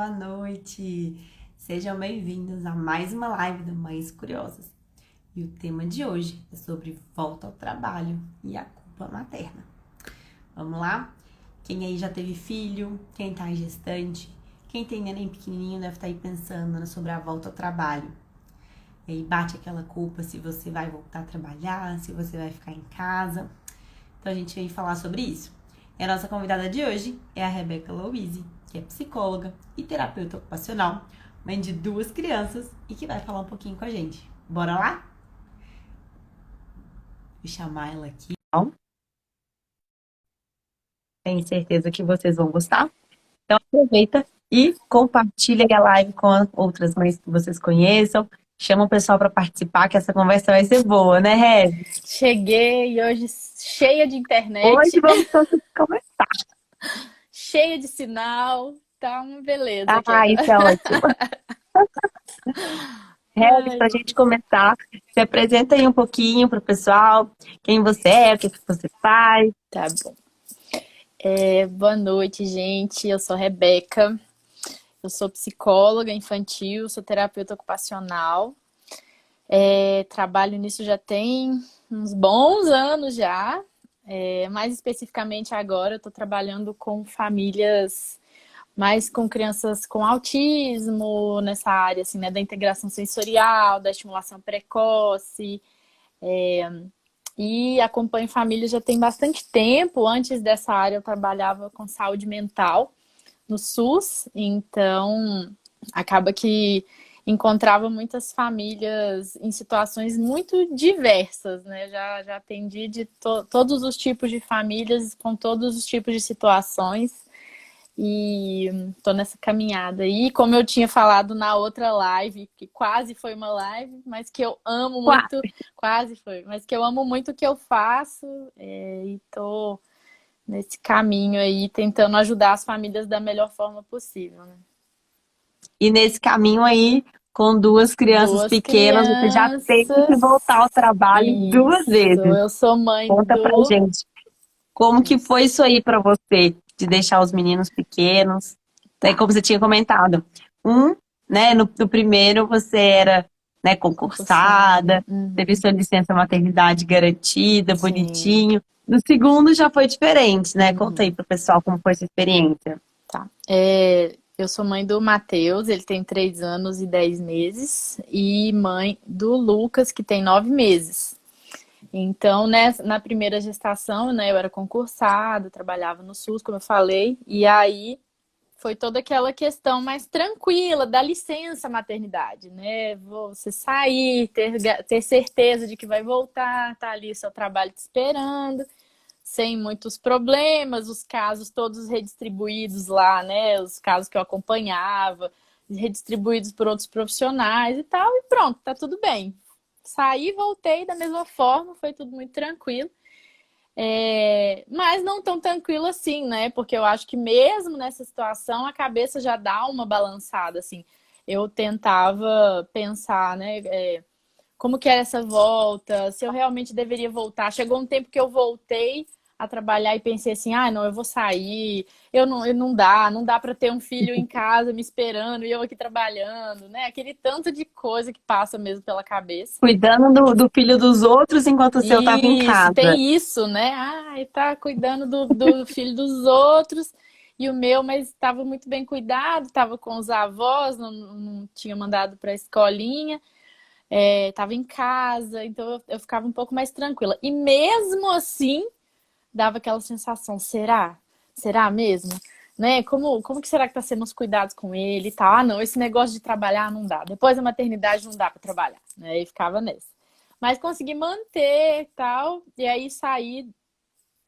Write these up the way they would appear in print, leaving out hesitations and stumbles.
boa noite! Sejam bem-vindos a mais uma live do Mães Curiosas. E o tema de hoje é sobre volta ao trabalho e a culpa materna. Vamos lá? Quem aí já teve filho, quem tá em gestante, quem tem neném pequenininho deve estar aí pensando sobre a volta ao trabalho. E aí bate aquela culpa se você vai voltar a trabalhar, se você vai ficar em casa. Então a gente veio falar sobre isso. E a nossa convidada de hoje é a Rebeca Louise, que é psicóloga e terapeuta ocupacional, mãe de 2 crianças e que vai falar um pouquinho com a gente. Bora lá? Vou chamar ela aqui. Tenho certeza que vocês vão gostar. Então aproveita e compartilha a live com outras mães que vocês conheçam. Chama o pessoal para participar, que essa conversa vai ser boa, né, Reb? Cheguei hoje cheia de Hoje internet, vamos todos conversar. cheia de sinal, tá uma beleza aqui Ah, isso agora. é ótimo. Regis, Ai, para a gente começar, se apresenta aí um pouquinho para o pessoal, quem você é, o que você faz. tá bom. Boa noite, gente. Eu sou Rebeca, eu sou psicóloga infantil, sou terapeuta ocupacional. Trabalho nisso já tem uns bons anos já. Mais especificamente agora, eu estou trabalhando com famílias mais com crianças com autismo, nessa área assim, né, da integração sensorial, da estimulação precoce, e acompanho famílias já tem bastante tempo. Antes dessa área eu trabalhava com saúde mental no SUS, então acaba que encontrava muitas famílias em situações muito diversas, né? Já atendi de todos os tipos de famílias, com todos os tipos de situações. E tô nessa caminhada aí, como eu tinha falado na outra live, que quase foi uma live, mas que eu amo muito, quase foi, mas que eu amo muito o que eu faço, e tô nesse caminho aí, tentando ajudar as famílias da melhor forma possível, né? E nesse caminho aí, com 2 crianças Duas pequenas, você já tem que voltar ao crianças, trabalho 2 isso, vezes. eu sou mãe Conta pra do... gente, como que Isso, foi isso aí para você, de deixar os meninos pequenos? Daí, tá, como você tinha comentado, né, no primeiro você era, né, concursada, concursada, teve sua licença maternidade garantida, sim, bonitinho. No segundo já foi diferente, né? Conta aí uhum. pro pessoal como foi essa experiência. Tá. Eu sou mãe do Matheus, ele tem 3 anos e 10 meses, e mãe do Lucas, que tem 9 meses. Então, né, na primeira gestação, né, eu era concursada, trabalhava no SUS, como eu falei, e aí foi toda aquela questão mais tranquila da licença maternidade, né? Você sair, ter certeza de que vai voltar, tá ali seu trabalho te esperando, sem muitos problemas, os casos todos redistribuídos lá, né? Os casos que eu acompanhava, redistribuídos por outros profissionais e tal, e pronto, tá tudo bem. Saí, voltei da mesma forma, foi tudo muito tranquilo. Mas não tão tranquilo assim, né? Porque eu acho que mesmo nessa situação a cabeça já dá uma balançada, assim. Eu tentava pensar, né? Como que era essa volta, se eu realmente deveria voltar. Chegou um tempo que eu voltei a trabalhar e pensei assim, ah, não, eu vou sair, não dá para ter um filho em casa me esperando e eu aqui trabalhando, né? Aquele tanto de coisa que passa mesmo pela cabeça. Cuidando do filho dos outros enquanto o seu estava em Isso, casa. tem isso, né? Ai, tá cuidando do filho dos outros e o meu, mas estava muito bem cuidado, estava com os avós, não tinha mandado para a escolinha. Tava em casa, então eu ficava um pouco mais tranquila. E mesmo assim, dava aquela sensação, será? Será mesmo? Né? Como que será que tá sendo os cuidados com ele e tal? Ah, não, esse negócio de trabalhar não dá. Depois da maternidade não dá para trabalhar, né? E ficava nessa. Mas consegui manter e tal, e aí saí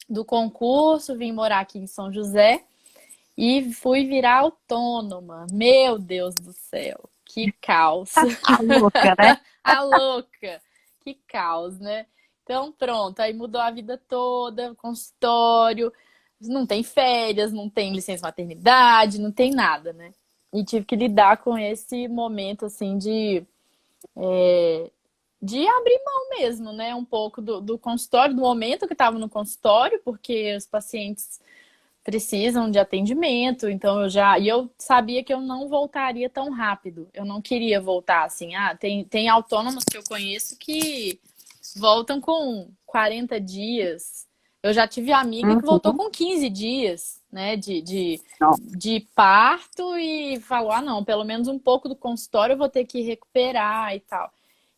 do concurso, vim morar aqui em São José e fui virar autônoma. Meu Deus do céu, que caos. A louca, né? A louca. Que caos, né? Então, pronto. Aí mudou a vida toda, consultório. Não tem férias, não tem licença maternidade, não tem nada, né? E tive que lidar com esse momento, assim, de abrir mão mesmo, né? Um pouco do consultório, do momento que estava no consultório, porque os pacientes precisam de atendimento, então eu sabia que eu não voltaria tão rápido. Eu não queria voltar assim. Tem autônomos que eu conheço que voltam com 40 dias. Eu já tive amiga que voltou Uhum. com 15 dias, né, Não. de parto e falou: ah, não, pelo menos um pouco do consultório eu vou ter que recuperar e tal.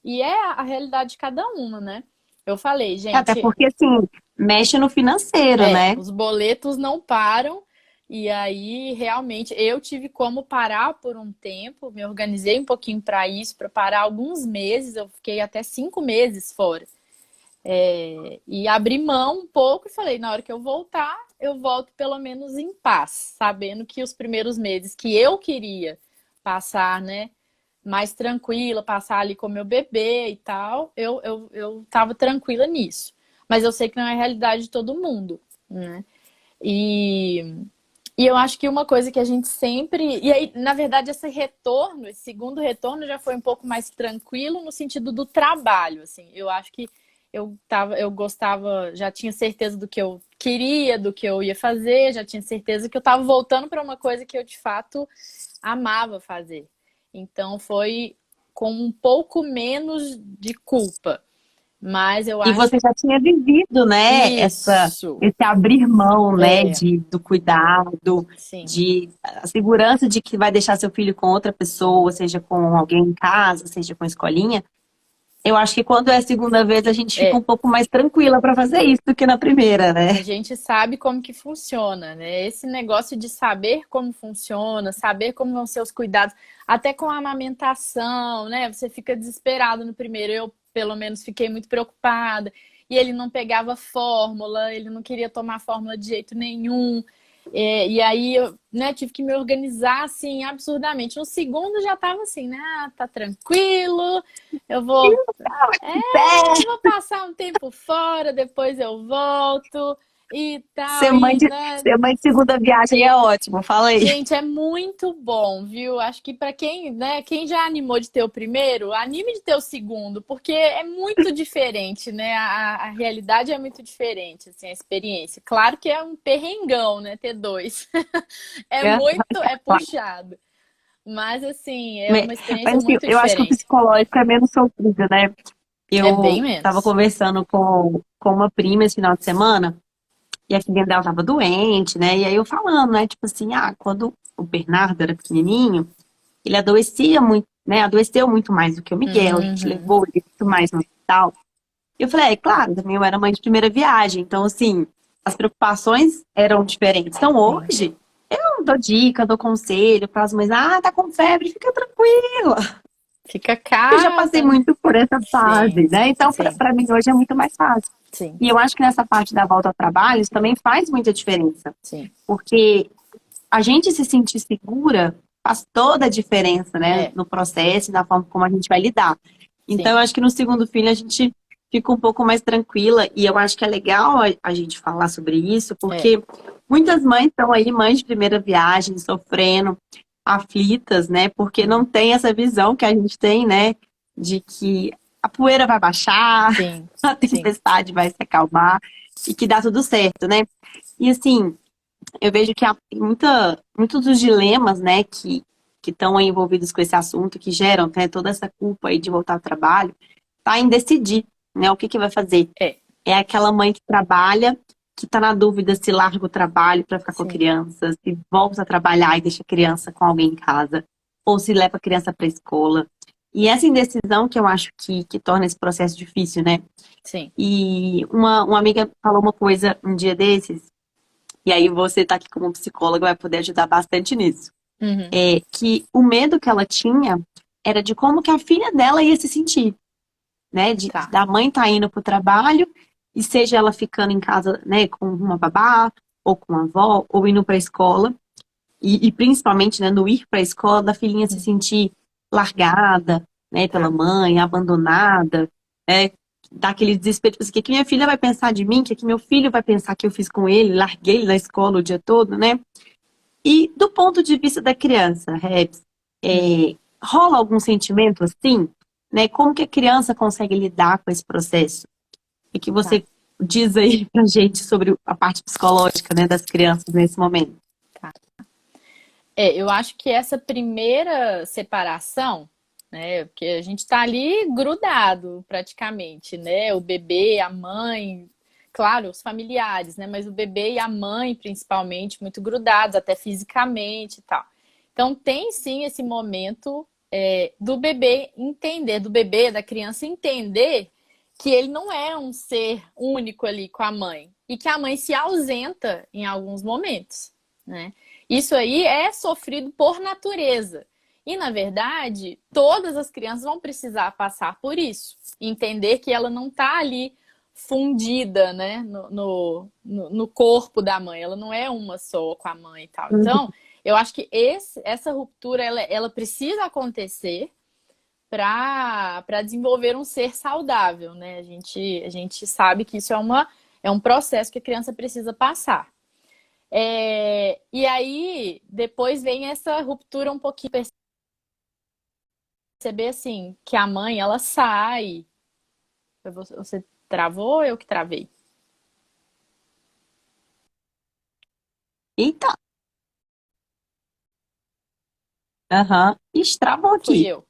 E é a realidade de cada uma, né? Eu falei, Até gente, porque, assim, mexe no financeiro, né? os boletos não param. E aí, realmente, eu tive como parar por um tempo, me organizei um pouquinho para isso, para parar alguns meses, eu fiquei até 5 meses fora. E abri mão um pouco e falei, na hora que eu voltar, eu volto pelo menos em paz, sabendo que os primeiros meses que eu queria passar, né, mais tranquila, passar ali com meu bebê e tal, eu tava tranquila nisso. Mas eu sei que não é a realidade de todo mundo, né? E, e eu acho que uma coisa que a gente sempre. E aí, na verdade, esse segundo retorno já foi um pouco mais tranquilo no sentido do trabalho, assim. Eu acho que eu gostava, já tinha certeza do que eu queria, do que eu ia fazer, já tinha certeza que eu estava voltando para uma coisa que eu de fato amava fazer. Então foi com um pouco menos de culpa. Mas eu E acho você já tinha vivido, né, isso. esse abrir mão, né, É, do cuidado, sim. de a segurança de que vai deixar seu filho com outra pessoa, seja com alguém em casa, seja com a escolinha. Eu acho que quando é a segunda vez a gente fica um É, pouco mais tranquila para fazer isso do que na primeira, a né? gente sabe como que funciona, né? Esse negócio de saber como funciona, saber como vão ser os cuidados, até com a amamentação, né? Você fica desesperado no primeiro. Eu, pelo menos, fiquei muito preocupada. E ele não pegava fórmula, ele não queria tomar fórmula de jeito nenhum. E aí eu, né, tive que me organizar assim absurdamente. No segundo já tava assim, né? Tá tranquilo, eu vou Pé, vou passar um tempo fora, depois eu volto e tal. ser mãe E, de, né, ser mãe de segunda viagem é ótimo, fala aí. gente, é muito bom, viu? Acho que para quem, né, quem já animou de ter o primeiro, anime de ter o segundo, porque é muito diferente, né? A realidade é muito diferente, assim, a experiência. Claro que é um perrengão, né? Ter dois. É puxado. Mas, assim, é uma experiência Mas assim, muito eu acho que o diferente. psicológico é menos sofrido, né? É bem Eu tava menos. conversando com uma prima esse final de semana e a filha dela tava doente, né? E aí eu falando, né? Tipo assim, quando o Bernardo era pequenininho, ele adoecia muito, né? Adoeceu muito mais do que o Miguel. A gente Uhum. levou ele muito mais no hospital. E eu falei, claro, também eu era mãe de primeira viagem. Então, assim, as preocupações eram diferentes. Então, Sim. hoje, eu dou dica, dou conselho para as mães. Tá com febre, fica tranquila. Fica Eu já passei casa, né? muito por essa Sim, fase, né? Então, sim, para mim, hoje é muito mais fácil. sim, E eu acho que nessa parte da volta ao trabalho, isso também faz muita diferença. sim. Porque a gente se sentir segura faz toda a diferença, né? É, No processo e na forma como a gente vai lidar. Então, sim, eu acho que no segundo filho a gente fica um pouco mais tranquila. E eu acho que é legal a gente falar sobre isso, é, porque muitas mães estão aí, mães de primeira viagem, sofrendo, aflitas, né? Porque não tem essa visão que a gente tem, né? De que a poeira vai baixar, sim, a sim, tempestade vai se acalmar e que dá tudo certo, né? E assim, eu vejo que há muitos dos dilemas, né, que estão envolvidos com esse assunto, que geram, né, toda essa culpa aí de voltar ao trabalho, tá em decidir, né, o que que vai fazer. é, É aquela mãe que trabalha, que tá na dúvida se larga o trabalho para ficar com a sim, criança, se volta a trabalhar e deixa a criança com alguém em casa, ou se leva a criança para a escola. E essa indecisão que eu acho que torna esse processo difícil, né? sim. E uma amiga falou uma coisa um dia desses, e aí você tá aqui como psicóloga vai poder ajudar bastante nisso. Uhum. É que o medo que ela tinha era de como que a filha dela ia se sentir, né? Tá. Da mãe tá indo pro trabalho e seja ela ficando em casa, né, com uma babá ou com uma avó ou indo para a escola e principalmente, né, no ir para a escola da filhinha se Uhum. sentir largada, né, pela Tá. mãe, abandonada, né? Dá aquele desespero, tipo assim, o que que minha filha vai pensar de mim? O que que meu filho vai pensar que eu fiz com ele? Larguei ele na escola o dia todo, né? E do ponto de vista da criança, Rebs, Hum. rola algum sentimento assim, né? Como que a criança consegue lidar com esse processo? E que você Tá. diz aí pra gente sobre a parte psicológica, né, das crianças nesse momento. Eu acho que essa primeira separação, né, porque a gente tá ali grudado praticamente, né, o bebê, a mãe, claro, os familiares, né, mas o bebê e a mãe principalmente muito grudados, até fisicamente e tal. Então tem sim esse momento do bebê entender, do bebê, da criança entender que ele não é um ser único ali com a mãe e que a mãe se ausenta em alguns momentos, né? Isso aí é sofrido por natureza. E, na verdade, todas as crianças vão precisar passar por isso. Entender que ela não está ali fundida, né, no corpo da mãe. Ela não é uma só com a mãe e tal. Então, eu acho que essa ruptura, ela precisa acontecer para desenvolver um ser saudável, né? A gente sabe que isso é um processo que a criança precisa passar. E aí, depois vem essa ruptura um pouquinho, perceber assim, que a mãe, ela sai. Você travou ou eu que travei? Eita, aham, travou Fui aqui. eu.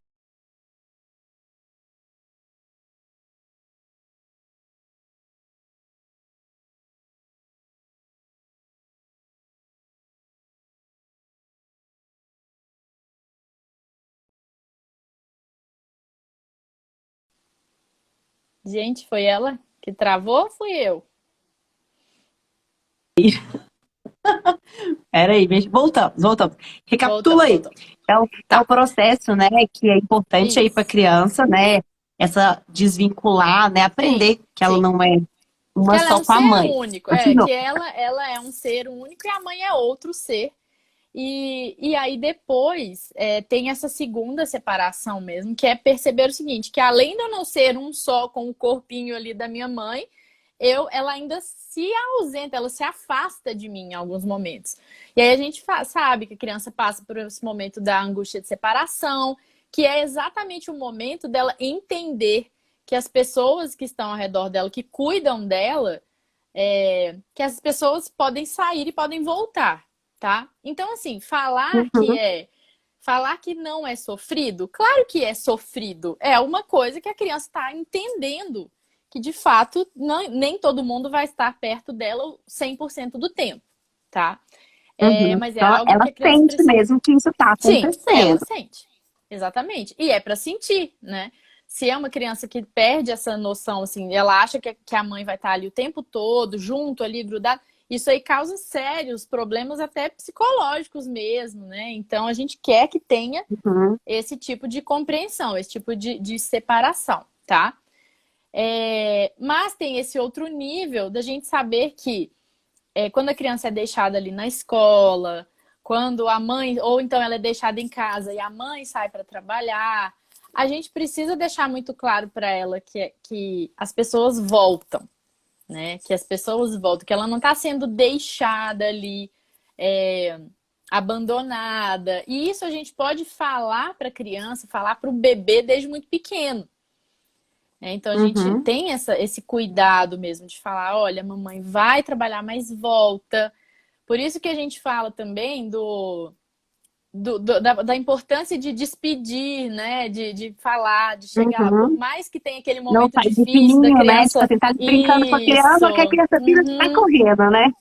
Gente, foi ela que travou ou fui eu? Peraí, voltamos. Recapitula Voltamos, aí. voltamos. É o Tá, processo, né, que é importante aí para a isso. criança, né, essa desvincular, né, Sim, aprender que ela sim. não é Que uma ela é só um com a ser mãe. único, Continua. que ela é um ser único e a mãe é outro ser. E aí depois tem essa segunda separação mesmo, que é perceber o seguinte, que além de eu não ser um só com o corpinho ali da minha mãe, ela ainda se ausenta, ela se afasta de mim em alguns momentos. E aí a gente sabe que a criança passa por esse momento da angústia de separação, que é exatamente o momento dela entender que as pessoas que estão ao redor dela, que cuidam dela, que as pessoas podem sair e podem voltar, tá? Então, assim, Uhum, falar que não é sofrido, claro que é sofrido. É uma coisa que a criança está entendendo que, de fato, nem todo mundo vai estar perto dela 100% do tempo, tá? uhum. Mas é Então, algo ela que a criança sente precisa. mesmo que isso está Sim, ela acontecendo. sente. Exatamente. E é para sentir, né? Se é uma criança que perde essa noção, assim, ela acha que a mãe vai estar ali o tempo todo, junto ali, grudada, isso aí causa sérios problemas até psicológicos mesmo, né? Então a gente quer que tenha Uhum, esse tipo de compreensão, esse tipo de separação, tá? Mas tem esse outro nível da gente saber que quando a criança é deixada ali na escola, quando a mãe, ou então ela é deixada em casa e a mãe sai para trabalhar, a gente precisa deixar muito claro para ela que as pessoas voltam, né? Que as pessoas voltam, que ela não está sendo deixada ali, é, abandonada. E isso a gente pode falar para a criança, falar para o bebê desde muito pequeno. Então a gente uhum. tem esse cuidado mesmo de falar, olha, a mamãe vai trabalhar, mas volta. Por isso que a gente fala também da importância de despedir, né? De falar, de chegar. Por Uhum. mais que tenha aquele Não momento sai de difícil da fininho, né? Tipo criança. assim, tá brincando com a criança, que a Isso. criança vira e sai Uhum. correndo, né?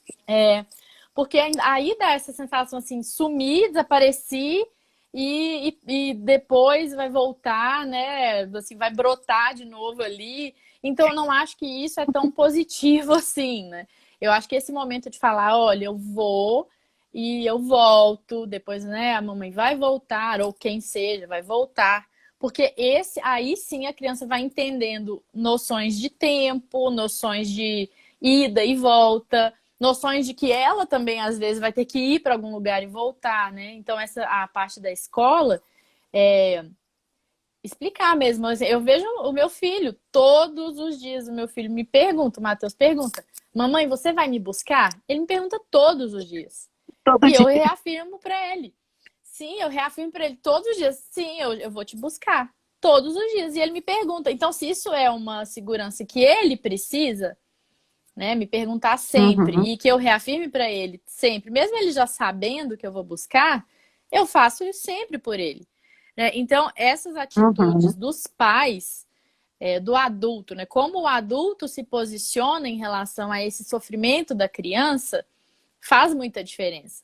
Porque aí dá essa sensação assim, sumir, desaparecer e depois vai voltar, né? Assim, vai brotar de novo ali. Então, eu não acho que isso é tão positivo assim, né? Eu acho que esse momento de falar, olha, eu vou e eu volto, depois, né, a mamãe vai voltar, ou quem seja, vai voltar. Porque aí sim a criança vai entendendo noções de tempo, noções de ida e volta, noções de que ela também às vezes vai ter que ir para algum lugar e voltar, né? Então essa a parte da escola é explicar mesmo. Eu vejo o meu filho todos os dias, o meu filho me pergunta, o Matheus pergunta: "Mamãe, você vai me buscar?" Ele me pergunta todos os dias. Todo E eu dia. reafirmo para ele. Sim, eu reafirmo para ele todos os dias. Sim, eu vou te buscar. Todos os dias. E ele me pergunta. Então, se isso é uma segurança que ele precisa, né? Me perguntar sempre Uhum. e que eu reafirme para ele sempre, mesmo ele já sabendo que eu vou buscar, eu faço isso sempre por ele, né? Então, essas atitudes Uhum. dos pais, do adulto, né? Como o adulto se posiciona em relação a esse sofrimento da criança, faz muita diferença.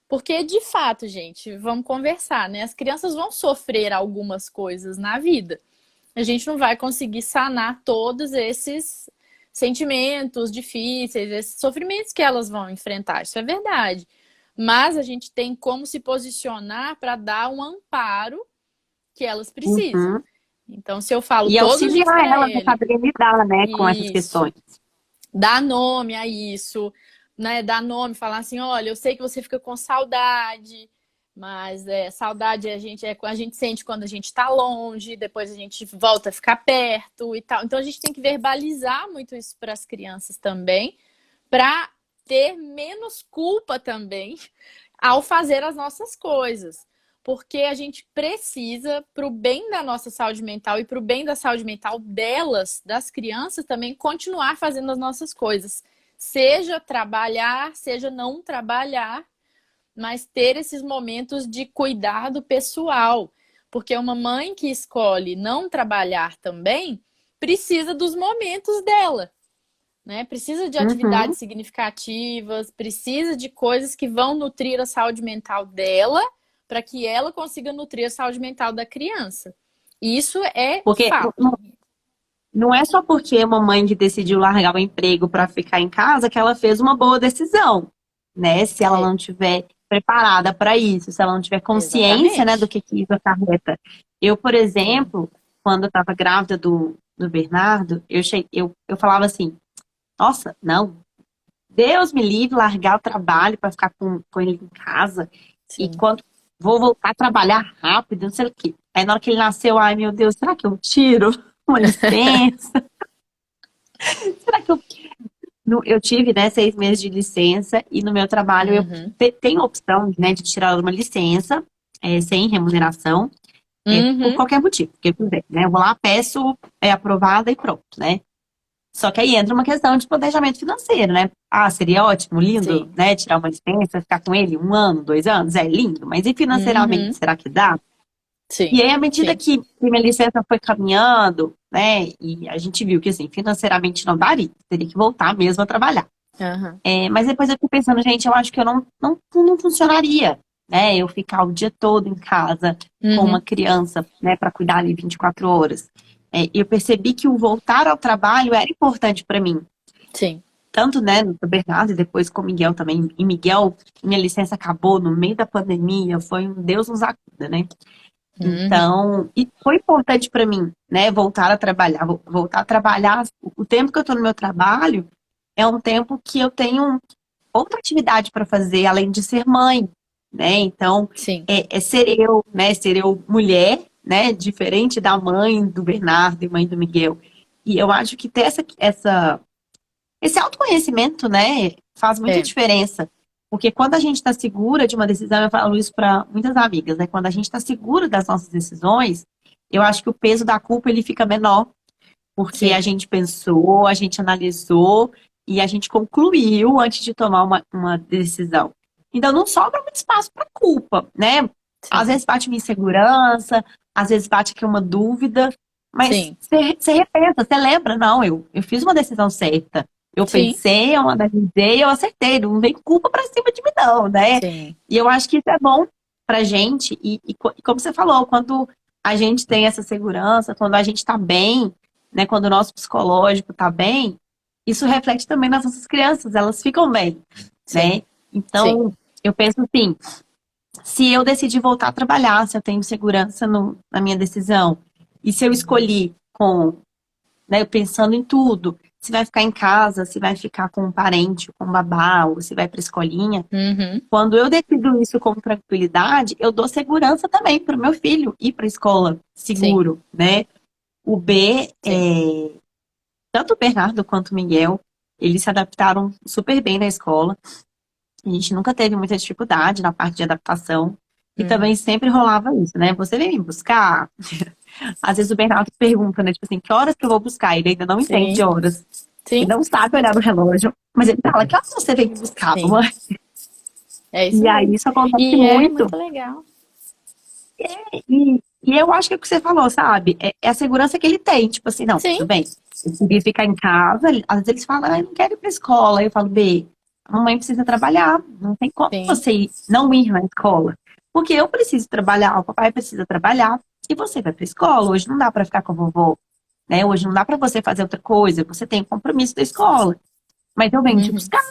Porque, de fato, gente, vamos conversar, né? As crianças vão sofrer algumas coisas na vida. A gente não vai conseguir sanar todos esses sentimentos difíceis, esses sofrimentos que elas vão enfrentar. Isso é verdade. Mas a gente tem como se posicionar para dar um amparo que elas precisam. Uhum. Então, se eu falo E todos os dias auxiliar para elas a ele, saber lidar, né, com essas isso, questões. dar nome a isso, né? Dar nome, falar assim, olha, eu sei que você fica com saudade, mas saudade a gente sente quando a gente está longe, depois a gente volta a ficar perto e tal. Então a gente tem que verbalizar muito isso para as crianças também, para ter menos culpa também ao fazer as nossas coisas. Porque a gente precisa, para o bem da nossa saúde mental e para o bem da saúde mental delas, das crianças também, continuar fazendo as nossas coisas. Seja trabalhar, seja não trabalhar, mas ter esses momentos de cuidado pessoal. Porque uma mãe que escolhe não trabalhar também precisa dos momentos dela, né? Precisa de Uhum. atividades significativas, precisa de coisas que vão nutrir a saúde mental dela, para que ela consiga nutrir a saúde mental da criança. E isso é Porque fato. não é só porque é uma mãe que decidiu largar o emprego para ficar em casa que ela fez uma boa decisão, né? Se ela É, não tiver preparada para isso, se ela não tiver consciência, né, do exatamente. que isso acarreta. Eu, por Sim. exemplo, quando eu estava grávida do Bernardo, eu falava assim, nossa, não, Deus me livre largar o trabalho para ficar com ele em casa e Sim. quando vou voltar a trabalhar rápido, não sei o quê. Aí na hora que ele nasceu, ai meu Deus, será que eu tiro uma licença? Será que eu tive, né, 6 meses de licença e no meu trabalho eu Uhum. tenho a opção, né, de tirar uma licença sem remuneração, por Uhum. qualquer motivo que eu quiser, né? Eu vou lá, peço, é aprovada e pronto, né? Só que aí entra uma questão de planejamento financeiro, né? Ah, seria ótimo, lindo, Sim. né? Tirar uma licença, ficar com ele 1 ano, 2 anos, é lindo, mas e financeiramente, Uhum. será que dá? Sim. E aí, à medida Sim. que minha licença foi caminhando, né, e a gente viu que, assim, financeiramente não daria, teria que voltar mesmo a trabalhar. Uhum. Mas depois eu fico pensando, gente, eu acho que eu não funcionaria, né, eu ficar o dia todo em casa com uma Uhum. criança, né, para cuidar ali 24 horas. Eu percebi que o voltar ao trabalho era importante para mim, Sim. tanto, né, no Bernardo e depois com o Miguel também. E Miguel, minha licença acabou no meio da pandemia, foi um Deus nos acuda, né? Uhum. Então, e foi importante para mim, né, voltar a trabalhar, voltar a trabalhar. O tempo que eu estou no meu trabalho é um tempo que eu tenho outra atividade para fazer, além de ser mãe, né? Então, Sim. é ser eu, né, ser eu mulher, né, diferente da mãe do Bernardo e mãe do Miguel. E eu acho que ter esse autoconhecimento, né, faz muita É. diferença. Porque quando a gente está segura de uma decisão, eu falo isso para muitas amigas, né? Quando a gente está segura das nossas decisões, eu acho que o peso da culpa ele fica menor, porque a Sim. gente pensou, a gente analisou e a gente concluiu antes de tomar uma decisão. Então não sobra muito espaço para culpa, né? Às Sim. vezes bate uma insegurança, às vezes bate aqui uma dúvida, mas Sim. você repensa, você lembra, não, eu fiz uma decisão certa. Eu Sim. pensei, eu analisei, eu acertei. Não vem culpa pra cima de mim, não, né? Sim. E eu acho que isso é bom pra gente. E como você falou, quando a gente tem essa segurança, quando a gente tá bem, né? Quando o nosso psicológico tá bem, isso reflete também nas nossas crianças, elas ficam bem, Sim. né? Então, eu penso assim, se eu decidir voltar a trabalhar, se eu tenho segurança na minha decisão, e se eu Uhum. escolhi com, né, pensando em tudo, se vai ficar em casa, se vai ficar com um parente, com um babá, ou se vai para escolinha, Uhum. quando eu decido isso com tranquilidade, eu dou segurança também para o meu filho ir para a escola Sim. seguro, né? O B, Sim. tanto o Bernardo quanto o Miguel, eles se adaptaram super bem na escola. A gente nunca teve muita dificuldade na parte de adaptação. E também Uhum. sempre rolava isso, né? Você vem me buscar? Às vezes o Bernardo pergunta, né? Tipo assim, que horas que eu vou buscar? Ele ainda não entende Sim. horas. Sim, Ele não sabe olhar no relógio, mas ele fala, que horas você vem me buscar, sim. mamãe? É isso E aí mesmo. isso acontece E é muito. muito legal. E eu acho que é o que você falou, sabe? É a segurança que ele tem. Tipo assim, não, Sim. tudo bem. Eu queria ficar em casa. Às vezes eles falam, eu não quero ir pra escola. Aí eu falo, B, a mamãe precisa trabalhar. Não tem como Sim. você não ir na escola. Porque eu preciso trabalhar, o papai precisa trabalhar. E você vai pra escola. Hoje não dá pra ficar com a vovó, né? Hoje não dá pra você fazer outra coisa. Você tem o compromisso da escola. Mas eu venho te Uhum. buscar,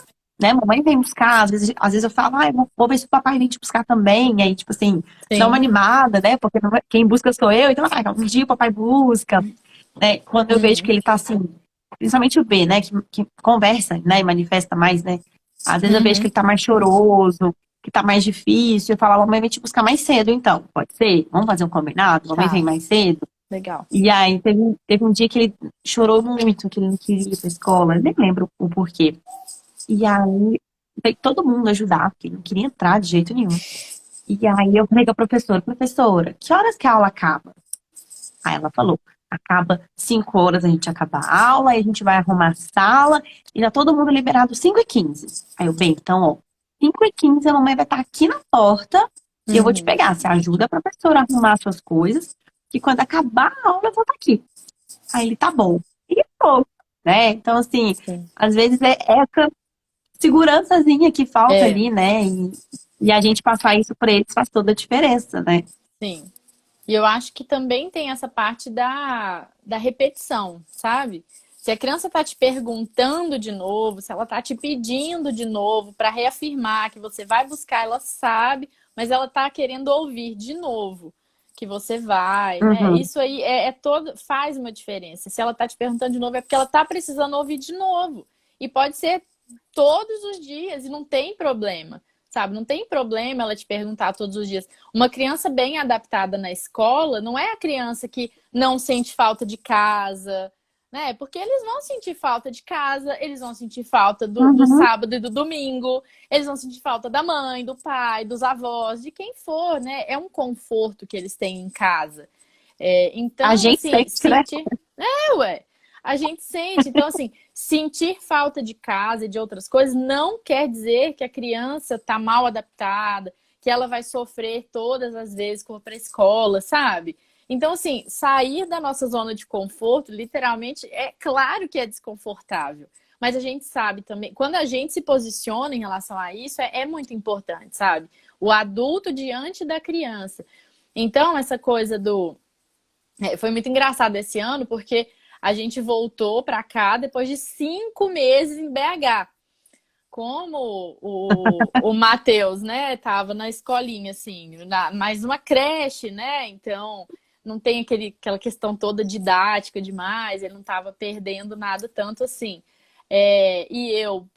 né? Mamãe vem buscar, às vezes eu falo, ah, eu vou ver se o papai vem te buscar também. Aí, tipo assim, dá uma Sim. animada, né? Porque quem busca sou eu, então, um dia o papai busca, né? Quando eu vejo Uhum. que ele tá assim, principalmente o B, né? Que conversa, né? E manifesta mais, né? Às vezes eu vejo que Uhum. ele tá mais choroso, que tá mais difícil. Eu falo, mamãe vem te buscar mais cedo, então. Pode ser? Vamos fazer um combinado? Mamãe vem Tá. mais cedo? Legal. E aí teve um dia que ele chorou muito, que ele não queria ir pra escola. Eu nem lembro o porquê. E aí veio todo mundo ajudar, porque ele não queria entrar de jeito nenhum. E aí eu falei com a professora, que horas que a aula acaba? Aí ela falou, acaba 5 horas, a gente acaba a aula, aí a gente vai arrumar a sala, e tá todo mundo liberado 5h15. Aí eu, bem, então, ó, 5h15 a mamãe vai estar aqui na porta, e eu vou te Uhum. pegar. Você ajuda a professora a arrumar suas coisas, que quando acabar a aula eu vou estar aqui. Aí ele, tá bom. E pô, né? Então, assim, Sim. às vezes é essa segurançazinha que falta É, ali, né? E a gente passar isso para eles faz toda a diferença, né? sim. E eu acho que também tem essa parte da repetição, sabe? Se a criança tá te perguntando de novo, se ela tá te pedindo de novo para reafirmar que você vai buscar, ela sabe, mas ela tá querendo ouvir de novo que você vai, né? Uhum. Isso aí é todo, faz uma diferença. Se ela tá te perguntando de novo, é porque ela tá precisando ouvir de novo. E pode ser todos os dias e não tem problema, sabe? Não tem problema ela te perguntar todos os dias. Uma criança bem adaptada na escola não é a criança que não sente falta de casa, né? Porque eles vão sentir falta de casa, eles vão sentir falta do Uhum. sábado e do domingo, eles vão sentir falta da mãe, do pai, dos avós, de quem for, né? É um conforto que eles têm em casa. A Então, gente assim, sente, né? sentir. Ué. A gente sente. Então, assim, sentir falta de casa e de outras coisas não quer dizer que a criança está mal adaptada, que ela vai sofrer todas as vezes que for para a escola, sabe? Então, assim, sair da nossa zona de conforto, literalmente, é claro que é desconfortável. Mas a gente sabe também, quando a gente se posiciona em relação a isso, é muito importante, sabe? O adulto diante da criança. Então, essa coisa do foi muito engraçado esse ano, porque a gente voltou para cá depois de 5 meses em BH. Como o Matheus, né, tava na escolinha, assim, mais uma creche, né? Então, não tem aquela questão toda didática demais, ele não tava perdendo nada tanto assim. E eu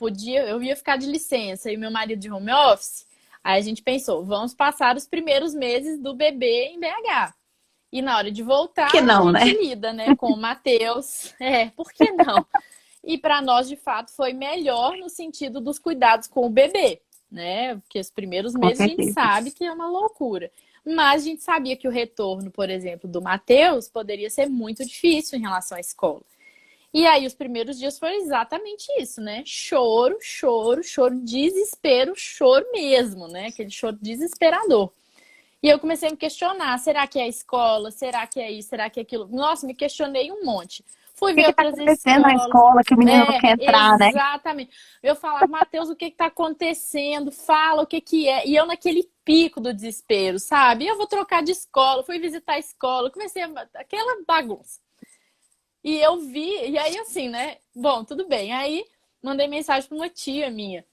ia ficar de licença, e meu marido de home office. Aí a gente pensou, vamos passar os primeiros meses do bebê em BH. E na hora de Por voltar, que a não, gente né? lida, né, com o Matheus. Por que não? E para nós, de fato, foi melhor no sentido dos cuidados com o bebê, né? Porque os primeiros Com meses a gente certeza. sabe que é uma loucura. Mas a gente sabia que o retorno, por exemplo, do Matheus poderia ser muito difícil em relação à escola. E aí, os primeiros dias foi exatamente isso, né? Choro, choro, choro, desespero, choro mesmo, né? Aquele choro desesperador. E eu comecei a me questionar: será que é a escola? Será que é isso? Será que é aquilo? Nossa, me questionei um monte. Fui O que ver que tá outras acontecendo na escolas. escola que o menino não quer entrar, né? Exatamente. Eu falava, Matheus, o que está acontecendo? Fala o que que é. E eu naquele pico do desespero, sabe? Eu vou trocar de escola, fui visitar a escola, comecei aquela bagunça. E eu vi, e aí assim, né? Bom, tudo bem. Aí mandei mensagem para uma tia minha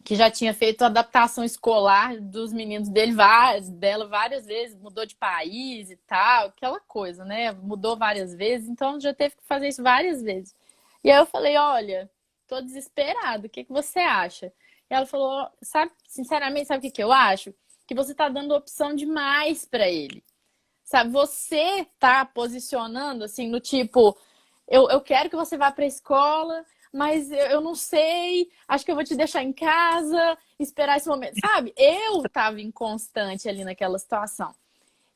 que já tinha feito adaptação escolar dos meninos dela várias vezes, mudou de país e tal, aquela coisa, né? Mudou várias vezes, então já teve que fazer isso várias vezes. E aí eu falei, olha, tô desesperado, o que que você acha? E ela falou, sabe, sinceramente, sabe o que que eu acho? Que você tá dando opção demais para ele. Sabe, você tá posicionando assim no tipo, eu quero que você vá para a escola, mas eu não sei, acho que eu vou te deixar em casa, esperar esse momento. Sabe? Eu tava inconstante ali naquela situação.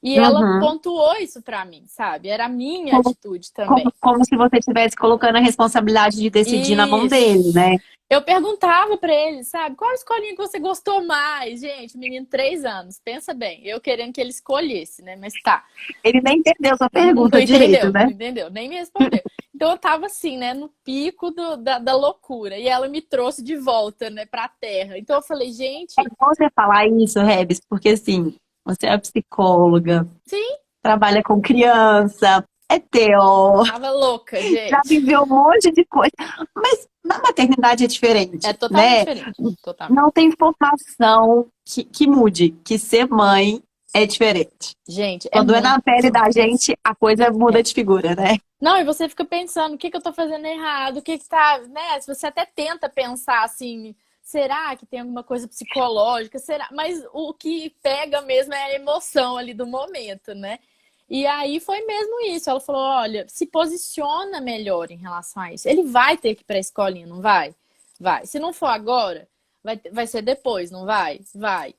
E ela Uhum. pontuou isso pra mim, sabe? Era a minha Como, atitude também. como se você estivesse colocando a responsabilidade de decidir na mão dele, Isso. né? Eu perguntava pra ele, sabe? Qual escolinha que você gostou mais? Gente, menino, 3 anos. Pensa bem, eu querendo que ele escolhesse, né? Mas tá. Ele nem entendeu sua Não pergunta direito, entendeu, né? não entendeu, nem me respondeu. Então eu tava assim, né, no pico da loucura. E ela me trouxe de volta, né, pra terra. Então eu falei, É gente, bom você falar isso, Rebs, porque assim, você é psicóloga, sim, trabalha com criança, é TO, tava louca, já gente. viveu um monte de coisa. Mas na maternidade é É diferente, totalmente né? diferente, totalmente. Não tem formação que mude, que ser mãe é diferente. Gente, é Quando é na pele muito. da gente, a coisa muda É. de figura, né? Não, e você fica pensando, o que que eu tô fazendo errado? O que que tá, né? Se você até tenta pensar assim, será que tem alguma coisa psicológica? Será? Mas o que pega mesmo é a emoção ali do momento, né? E aí foi mesmo isso. Ela falou: olha, se posiciona melhor em relação a isso. Ele vai ter que ir pra escolinha, não vai? Vai. Se não for agora, vai ser depois, não vai? Vai.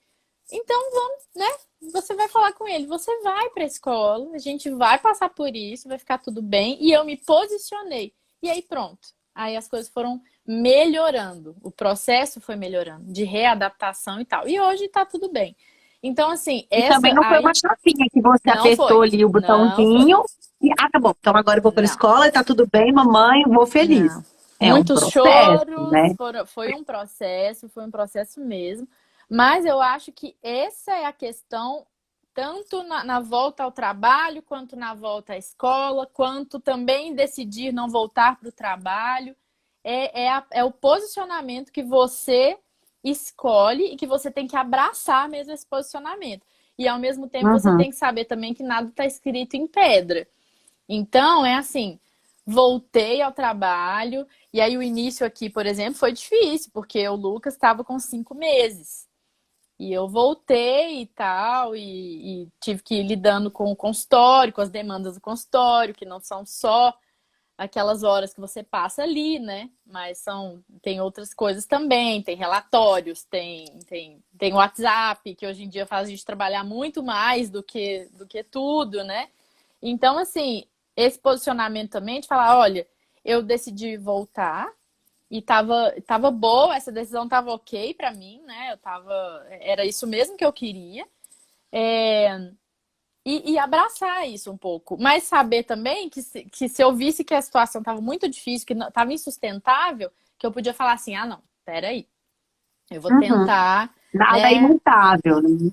Então vamos, né? Você vai falar com ele, você vai para a escola, a gente vai passar por isso, vai ficar tudo bem. E eu me posicionei. E aí pronto. Aí as coisas foram melhorando. O processo foi melhorando de readaptação e tal. E hoje tá tudo bem. Então, assim, E também essa não foi uma aí chapinha que você não apertou foi. ali o Não foi. botãozinho e acabou. Então agora eu vou para a Não. escola e tá tudo bem, mamãe, vou feliz. Não. É um Muitos processo, choros, né? foi um processo mesmo. Mas eu acho que essa é a questão, tanto na volta ao trabalho, quanto na volta à escola, quanto também decidir não voltar para o trabalho. É o posicionamento que você escolhe e que você tem que abraçar mesmo esse posicionamento. E ao mesmo tempo você Uhum, tem que saber também que nada está escrito em pedra. Então, é assim, voltei ao trabalho, e aí o início aqui, por exemplo, foi difícil, porque o Lucas estava com 5 meses. E eu voltei e tal, e tive que ir lidando com o consultório, com as demandas do consultório, que não são só aquelas horas que você passa ali, né? Mas tem outras coisas também, tem relatórios, tem WhatsApp, que hoje em dia faz a gente trabalhar muito mais do que tudo, né? Então, assim, esse posicionamento também de falar, olha, eu decidi voltar e tava boa, essa decisão tava ok pra mim, né? Era isso mesmo que eu queria. É, e abraçar isso um pouco. Mas saber também que se eu visse que a situação tava muito difícil, que tava insustentável, que eu podia falar assim, ah, não, peraí, eu vou uhum. tentar, Nada é né? imutável, né?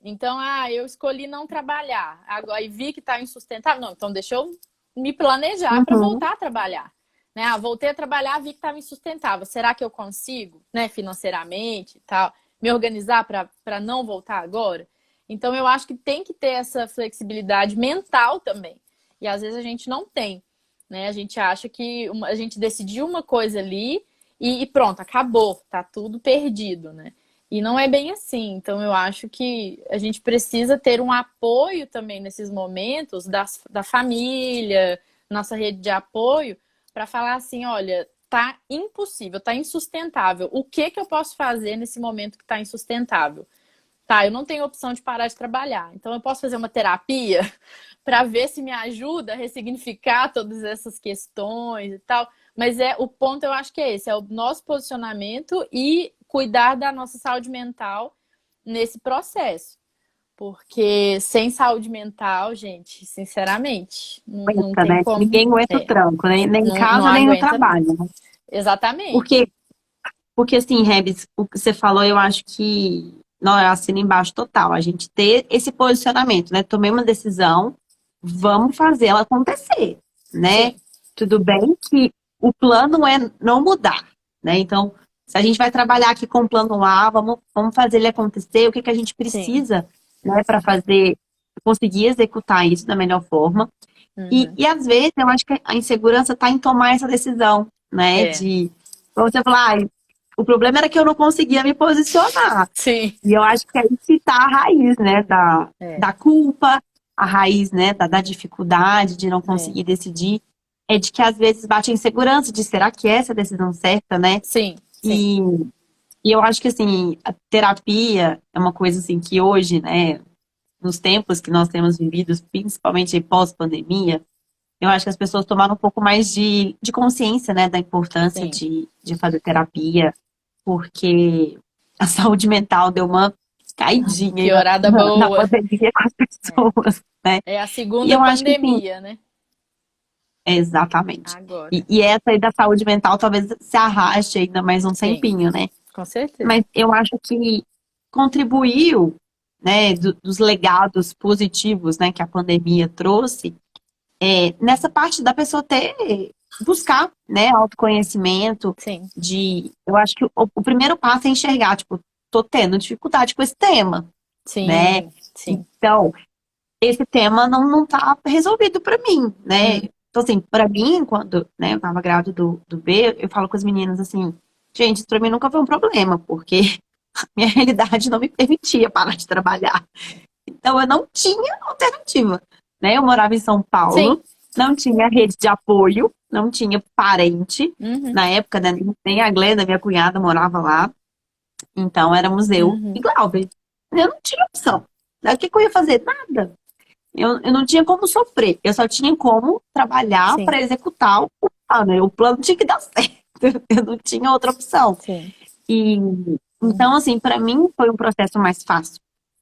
Então, eu escolhi não trabalhar. Agora, e vi que tá insustentável. Não, então deixa eu me planejar para Uhum, voltar a trabalhar. Né? Voltei a trabalhar, vi que estava insustentável. Será que eu consigo, né, financeiramente e tal, me organizar para não voltar agora? Então, eu acho que tem que ter essa flexibilidade mental também. E às vezes a gente não tem. Né? A gente acha que a gente decidiu uma coisa ali e pronto, acabou, tá tudo perdido, né? E não é bem assim. Então, eu acho que a gente precisa ter um apoio também nesses momentos da família, nossa rede de apoio, para falar assim: olha, tá impossível, tá insustentável. O que que eu posso fazer nesse momento que tá insustentável? Tá, eu não tenho opção de parar de trabalhar. Então, eu posso fazer uma terapia para ver se me ajuda a ressignificar todas essas questões e tal. Mas o ponto, eu acho que é esse, é o nosso posicionamento e cuidar da nossa saúde mental nesse processo. Porque sem saúde mental, gente, sinceramente, não aguenta, tem né? como. Ninguém aguenta o tranco, né? Nem em Não casa, nem no aguenta, não. trabalho, né? Exatamente. Porque, porque assim, Rebs, o que você falou, eu acho que não, eu assino embaixo total. A gente ter esse posicionamento, né? Tomei uma decisão, vamos fazer ela acontecer, né? Sim, Tudo bem que o plano é não mudar, né? Então, se a gente vai trabalhar aqui com o plano A, vamos fazer ele acontecer, o que que a gente sim. precisa, né, para fazer, conseguir executar isso da melhor forma. Uhum. E às vezes eu acho que a insegurança está em tomar essa decisão, né? É, De você falar, "Ai, o problema era que eu não conseguia me posicionar." sim. E eu acho que aí que está a raiz, né? É, Da culpa, a raiz, né? Da dificuldade de não é. conseguir decidir. É de que às vezes bate a insegurança de será que é essa a decisão certa, né? Sim, sim. E, e eu acho que assim, a terapia é uma coisa assim que hoje, né? nos tempos que nós temos vivido, principalmente pós-pandemia, eu acho que as pessoas tomaram um pouco mais de consciência, né, da importância Sim. de fazer terapia, porque a saúde mental deu uma caidinha aí Piorada na boa. pandemia com as pessoas, né? É a E segunda eu acho que, sim, pandemia, né? exatamente. Agora. E essa aí da saúde mental talvez se arraste ainda mais um Sim, tempinho, né? com certeza. Mas eu acho que contribuiu, né, dos legados positivos, né, que a pandemia trouxe, nessa parte da pessoa buscar, né, autoconhecimento, Sim, eu acho que o primeiro passo é enxergar, tipo, tô tendo dificuldade com esse tema, né? sim, sim. Então, esse tema não tá resolvido para mim, né? Hum, Então, assim, para mim, quando, né, eu tava grávida do B, eu falo com as meninas assim, gente, isso pra mim nunca foi um problema, porque minha realidade não me permitia parar de trabalhar. Então, eu não tinha alternativa, né? Eu morava em São sim. Paulo, não tinha rede de apoio, não tinha parente. Uhum, Na época, né, nem a Glenda, minha cunhada, morava lá. Então, éramos eu e uhum. Glauber. Eu não tinha opção. Daí, o que que eu ia fazer? Nada. Eu não tinha como sofrer. Eu só tinha como trabalhar Sim, para executar o plano. O plano tinha que dar certo. Eu não tinha outra opção. sim. E então, Uhum. assim, para mim foi um processo mais fácil.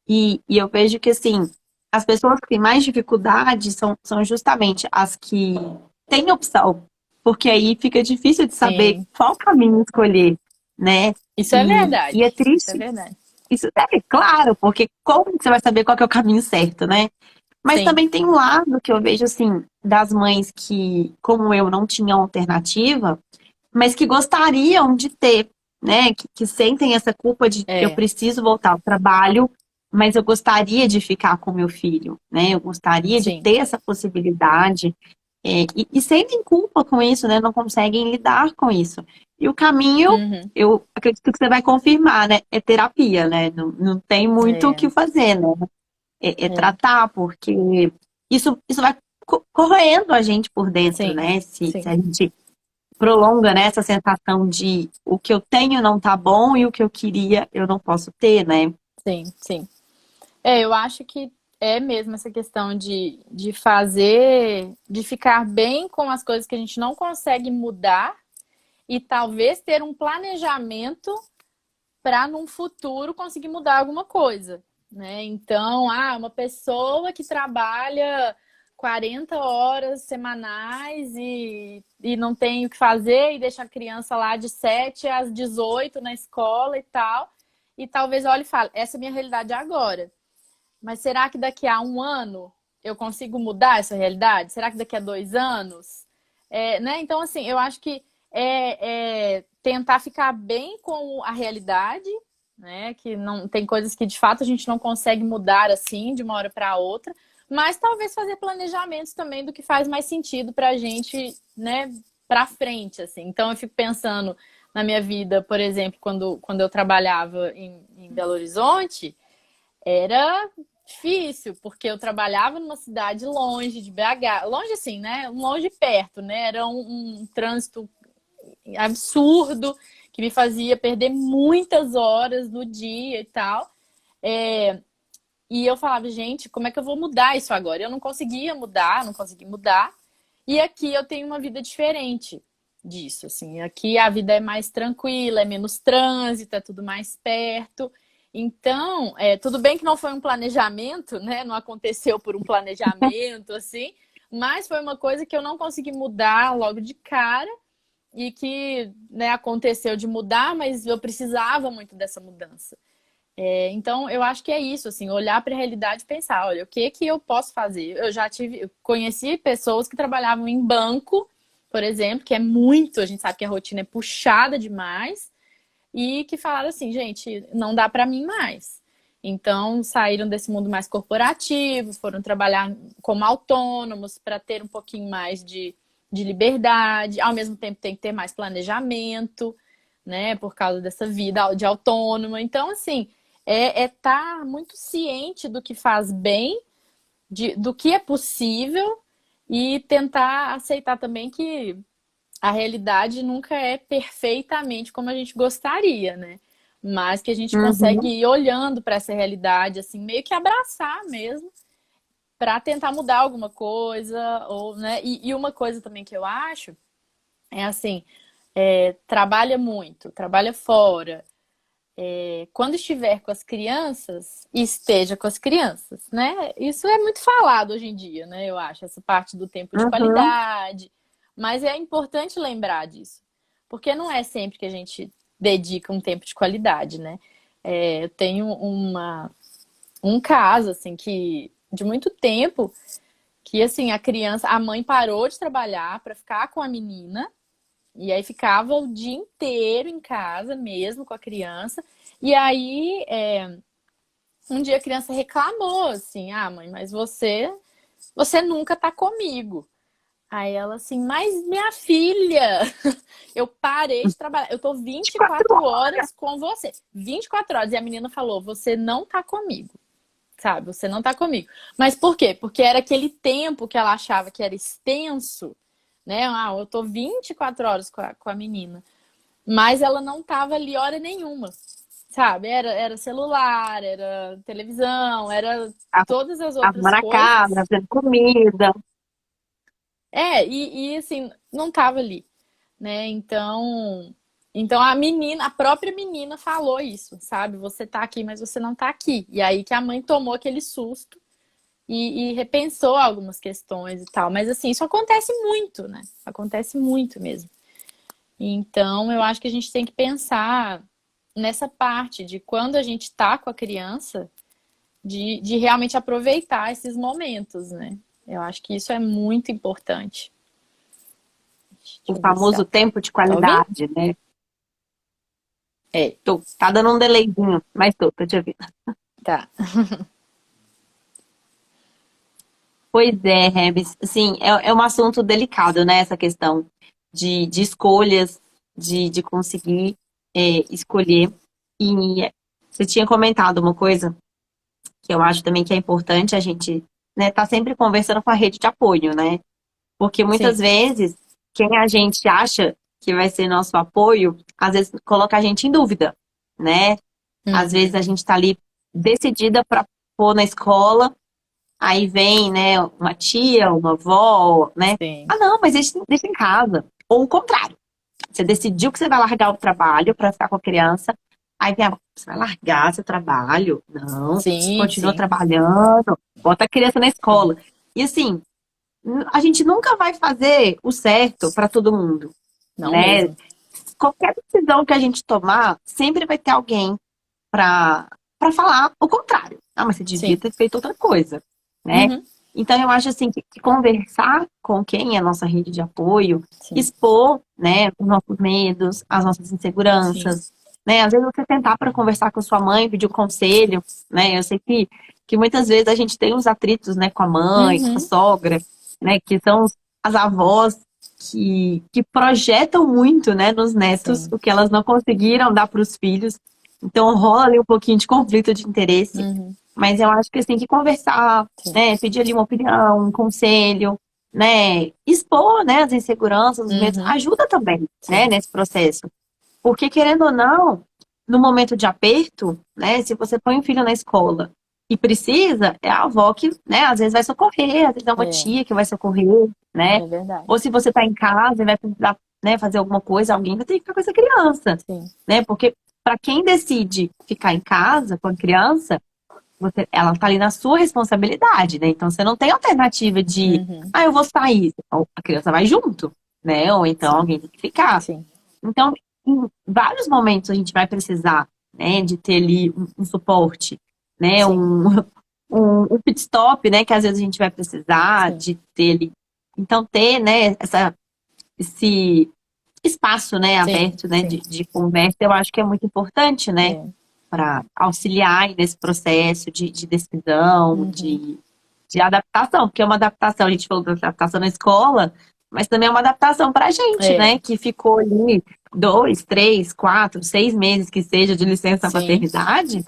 E eu vejo que, assim, as pessoas que têm mais dificuldade são justamente as que têm opção, porque aí fica difícil de saber Sim. qual caminho escolher, né? Isso é E é verdade. Isso é triste, verdade. isso é claro, porque como que você vai saber qual que é o caminho certo, né? Mas Sim. também tem um lado que eu vejo, assim, das mães que, como eu, não tinham alternativa, mas que gostariam de ter, né? Que sentem essa culpa de eu É. preciso voltar ao trabalho, mas eu gostaria de ficar com meu filho, né? Eu gostaria de Sim. ter essa possibilidade, e sentem culpa com isso, né? Não conseguem lidar com isso. E o caminho, Uhum. eu acredito que você vai confirmar, né? É terapia, né? Não tem muito o É. que fazer, né? É É. tratar, porque isso vai corroendo a gente por dentro, Sim. né? Se Sim. a gente prolonga, né, essa sensação de o que eu tenho não tá bom e o que eu queria eu não posso ter, né? Sim. Sim. É, eu acho que é mesmo essa questão de fazer, de ficar bem com as coisas que a gente não consegue mudar e talvez ter um planejamento para num futuro conseguir mudar alguma coisa, né? Então, uma pessoa que trabalha 40 horas semanais e não tem o que fazer e deixa a criança lá de 7 às 18 na escola e tal, e talvez olhe e fale, essa é a minha realidade agora. Mas será que daqui a um ano eu consigo mudar essa realidade? Será que daqui a 2 anos? Né? Então, assim, eu acho que é tentar ficar bem com a realidade, né? Que não tem coisas que de fato a gente não consegue mudar assim de uma hora para outra, mas talvez fazer planejamentos também do que faz mais sentido para a gente, né? Para frente, assim. Então, eu fico pensando na minha vida, por exemplo, quando eu trabalhava em Belo Horizonte. Era difícil, porque eu trabalhava numa cidade longe de BH, longe assim, né? Longe perto, né? Era um trânsito absurdo que me fazia perder muitas horas do dia e tal. É, e eu falava, gente, como é que eu vou mudar isso agora? Eu não conseguia mudar, não consegui mudar. E aqui eu tenho uma vida diferente disso, assim. Aqui a vida é mais tranquila, é menos trânsito, é tudo mais perto. Então, tudo bem que não foi um planejamento, né? Não aconteceu por um planejamento, assim, mas foi uma coisa que eu não consegui mudar logo de cara e que, né, aconteceu de mudar, mas eu precisava muito dessa mudança. Então, eu acho que é isso, assim, olhar para a realidade e pensar, olha, o que que eu posso fazer? Eu conheci pessoas que trabalhavam em banco, por exemplo, que é muito, a gente sabe que a rotina é puxada demais, e que falaram assim, gente, não dá para mim mais. Então, saíram desse mundo mais corporativo, foram trabalhar como autônomos para ter um pouquinho mais de liberdade, ao mesmo tempo tem que ter mais planejamento, né, por causa dessa vida de autônoma. Então, assim, estar muito ciente do que faz bem, do que é possível e tentar aceitar também que a realidade nunca é perfeitamente como a gente gostaria, né? mas que a gente consegue Uhum. ir olhando para essa realidade, assim, meio que abraçar mesmo, para tentar mudar alguma coisa, ou, né? E uma coisa também que eu acho é assim, trabalha muito, trabalha fora. Quando estiver com as crianças, esteja com as crianças, né? Isso é muito falado hoje em dia, né? Eu acho, essa parte do tempo de Uhum. qualidade. Mas é importante lembrar disso, porque não é sempre que a gente dedica um tempo de qualidade, né? Eu tenho um caso, assim, que de muito tempo, que assim, a mãe parou de trabalhar para ficar com a menina, e aí ficava o dia inteiro em casa mesmo com a criança. E aí, um dia a criança reclamou assim: "Ah, mãe, mas você nunca tá comigo". Aí ela assim: "Mas minha filha, eu parei de trabalhar, eu tô vinte e 24 quatro horas. horas com você". 24 horas. E a menina falou: "Você não tá comigo". Sabe? Você não tá comigo. Mas por quê? Porque era aquele tempo que ela achava que era extenso, né? Ah, eu tô 24 horas com a menina. Mas ela não tava ali hora nenhuma, sabe? Era celular, era televisão, era todas as outras Arrumando a casa, coisas. fazendo comida. Assim, não tava ali, né? Então a própria menina falou isso, sabe? Você tá aqui, mas você não tá aqui. E aí que a mãe tomou aquele susto e repensou algumas questões e tal. Mas assim, isso acontece muito, né? Acontece muito mesmo. Então, eu acho que a gente tem que pensar nessa parte de quando a gente tá com a criança, de realmente aproveitar esses momentos, né? Eu acho que isso é muito importante. O Deixa eu ver se famoso ela tempo de tá ouvindo? qualidade, né? É, Tá dando um delayzinho, mas tô te ouvindo. tá. Pois é, Rebs. Assim, é um assunto delicado, né? Essa questão de escolhas, de conseguir escolher. E você tinha comentado uma coisa que eu acho também que é importante a gente, né, tá sempre conversando com a rede de apoio, né? Porque muitas Sim. vezes quem a gente acha que vai ser nosso apoio, às vezes coloca a gente em dúvida, né? Às vezes Uhum. a gente tá ali decidida para pôr na escola. Aí vem, né, uma tia, uma avó, né? Sim. Ah, não, mas deixa em casa. Ou o contrário. Você decidiu que você vai largar o trabalho para ficar com a criança. Aí vem a avó, você vai largar seu trabalho? Não, Sim, continua sim. trabalhando, bota a criança na escola. E assim, a gente nunca vai fazer o certo para todo mundo, Não né? mesmo. Qualquer decisão que a gente tomar, sempre vai ter alguém para falar o contrário. Ah, mas você devia Sim. ter feito outra coisa, né? Uhum. Então eu acho assim que conversar com quem é a nossa rede de apoio, Sim. expor, né, os nossos medos, as nossas Sim. inseguranças, né? Às vezes você tentar para conversar com sua mãe, pedir um conselho, né? Eu sei que muitas vezes a gente tem uns atritos, né, com a mãe, com a Uhum. sogra, né, que são as avós que projetam muito, né, nos netos Sim. o que elas não conseguiram dar para os filhos. Então rola ali um pouquinho de conflito de interesse, Uhum. mas eu acho que assim, que conversar, Sim. né, pedir ali uma opinião, um conselho, né, expor, né, as inseguranças, os medos, Uhum. ajuda também, né, Sim. nesse processo. Porque querendo ou não, no momento de aperto, né, se você põe um filho na escola e precisa, é a avó que, né, às vezes vai socorrer, às vezes é uma É, tia que vai socorrer, né? é verdade. Ou se você está em casa e vai precisar, né, fazer alguma coisa, alguém vai ter que ficar com essa criança, Sim. né? Porque para quem decide ficar em casa com a criança, ela está ali na sua responsabilidade, né? Então você não tem alternativa de, Uhum. eu vou sair. Então, a criança vai junto, né? Ou então Sim. alguém tem que ficar. Sim. Então, em vários momentos a gente vai precisar, né, de ter ali um suporte, né? Sim. Um pit stop, né? Que às vezes a gente vai precisar Sim. de ter ali. Então, ter, né, esse espaço, né, Sim. aberto, né, Sim. de conversa, eu acho que é muito importante, né, É. para auxiliar aí nesse processo de decisão, Uhum. de adaptação, porque é uma adaptação, a gente falou da adaptação na escola, mas também é uma adaptação para a gente, É. né, que ficou ali 2, 3, 4, 6 meses que seja de licença Sim. paternidade,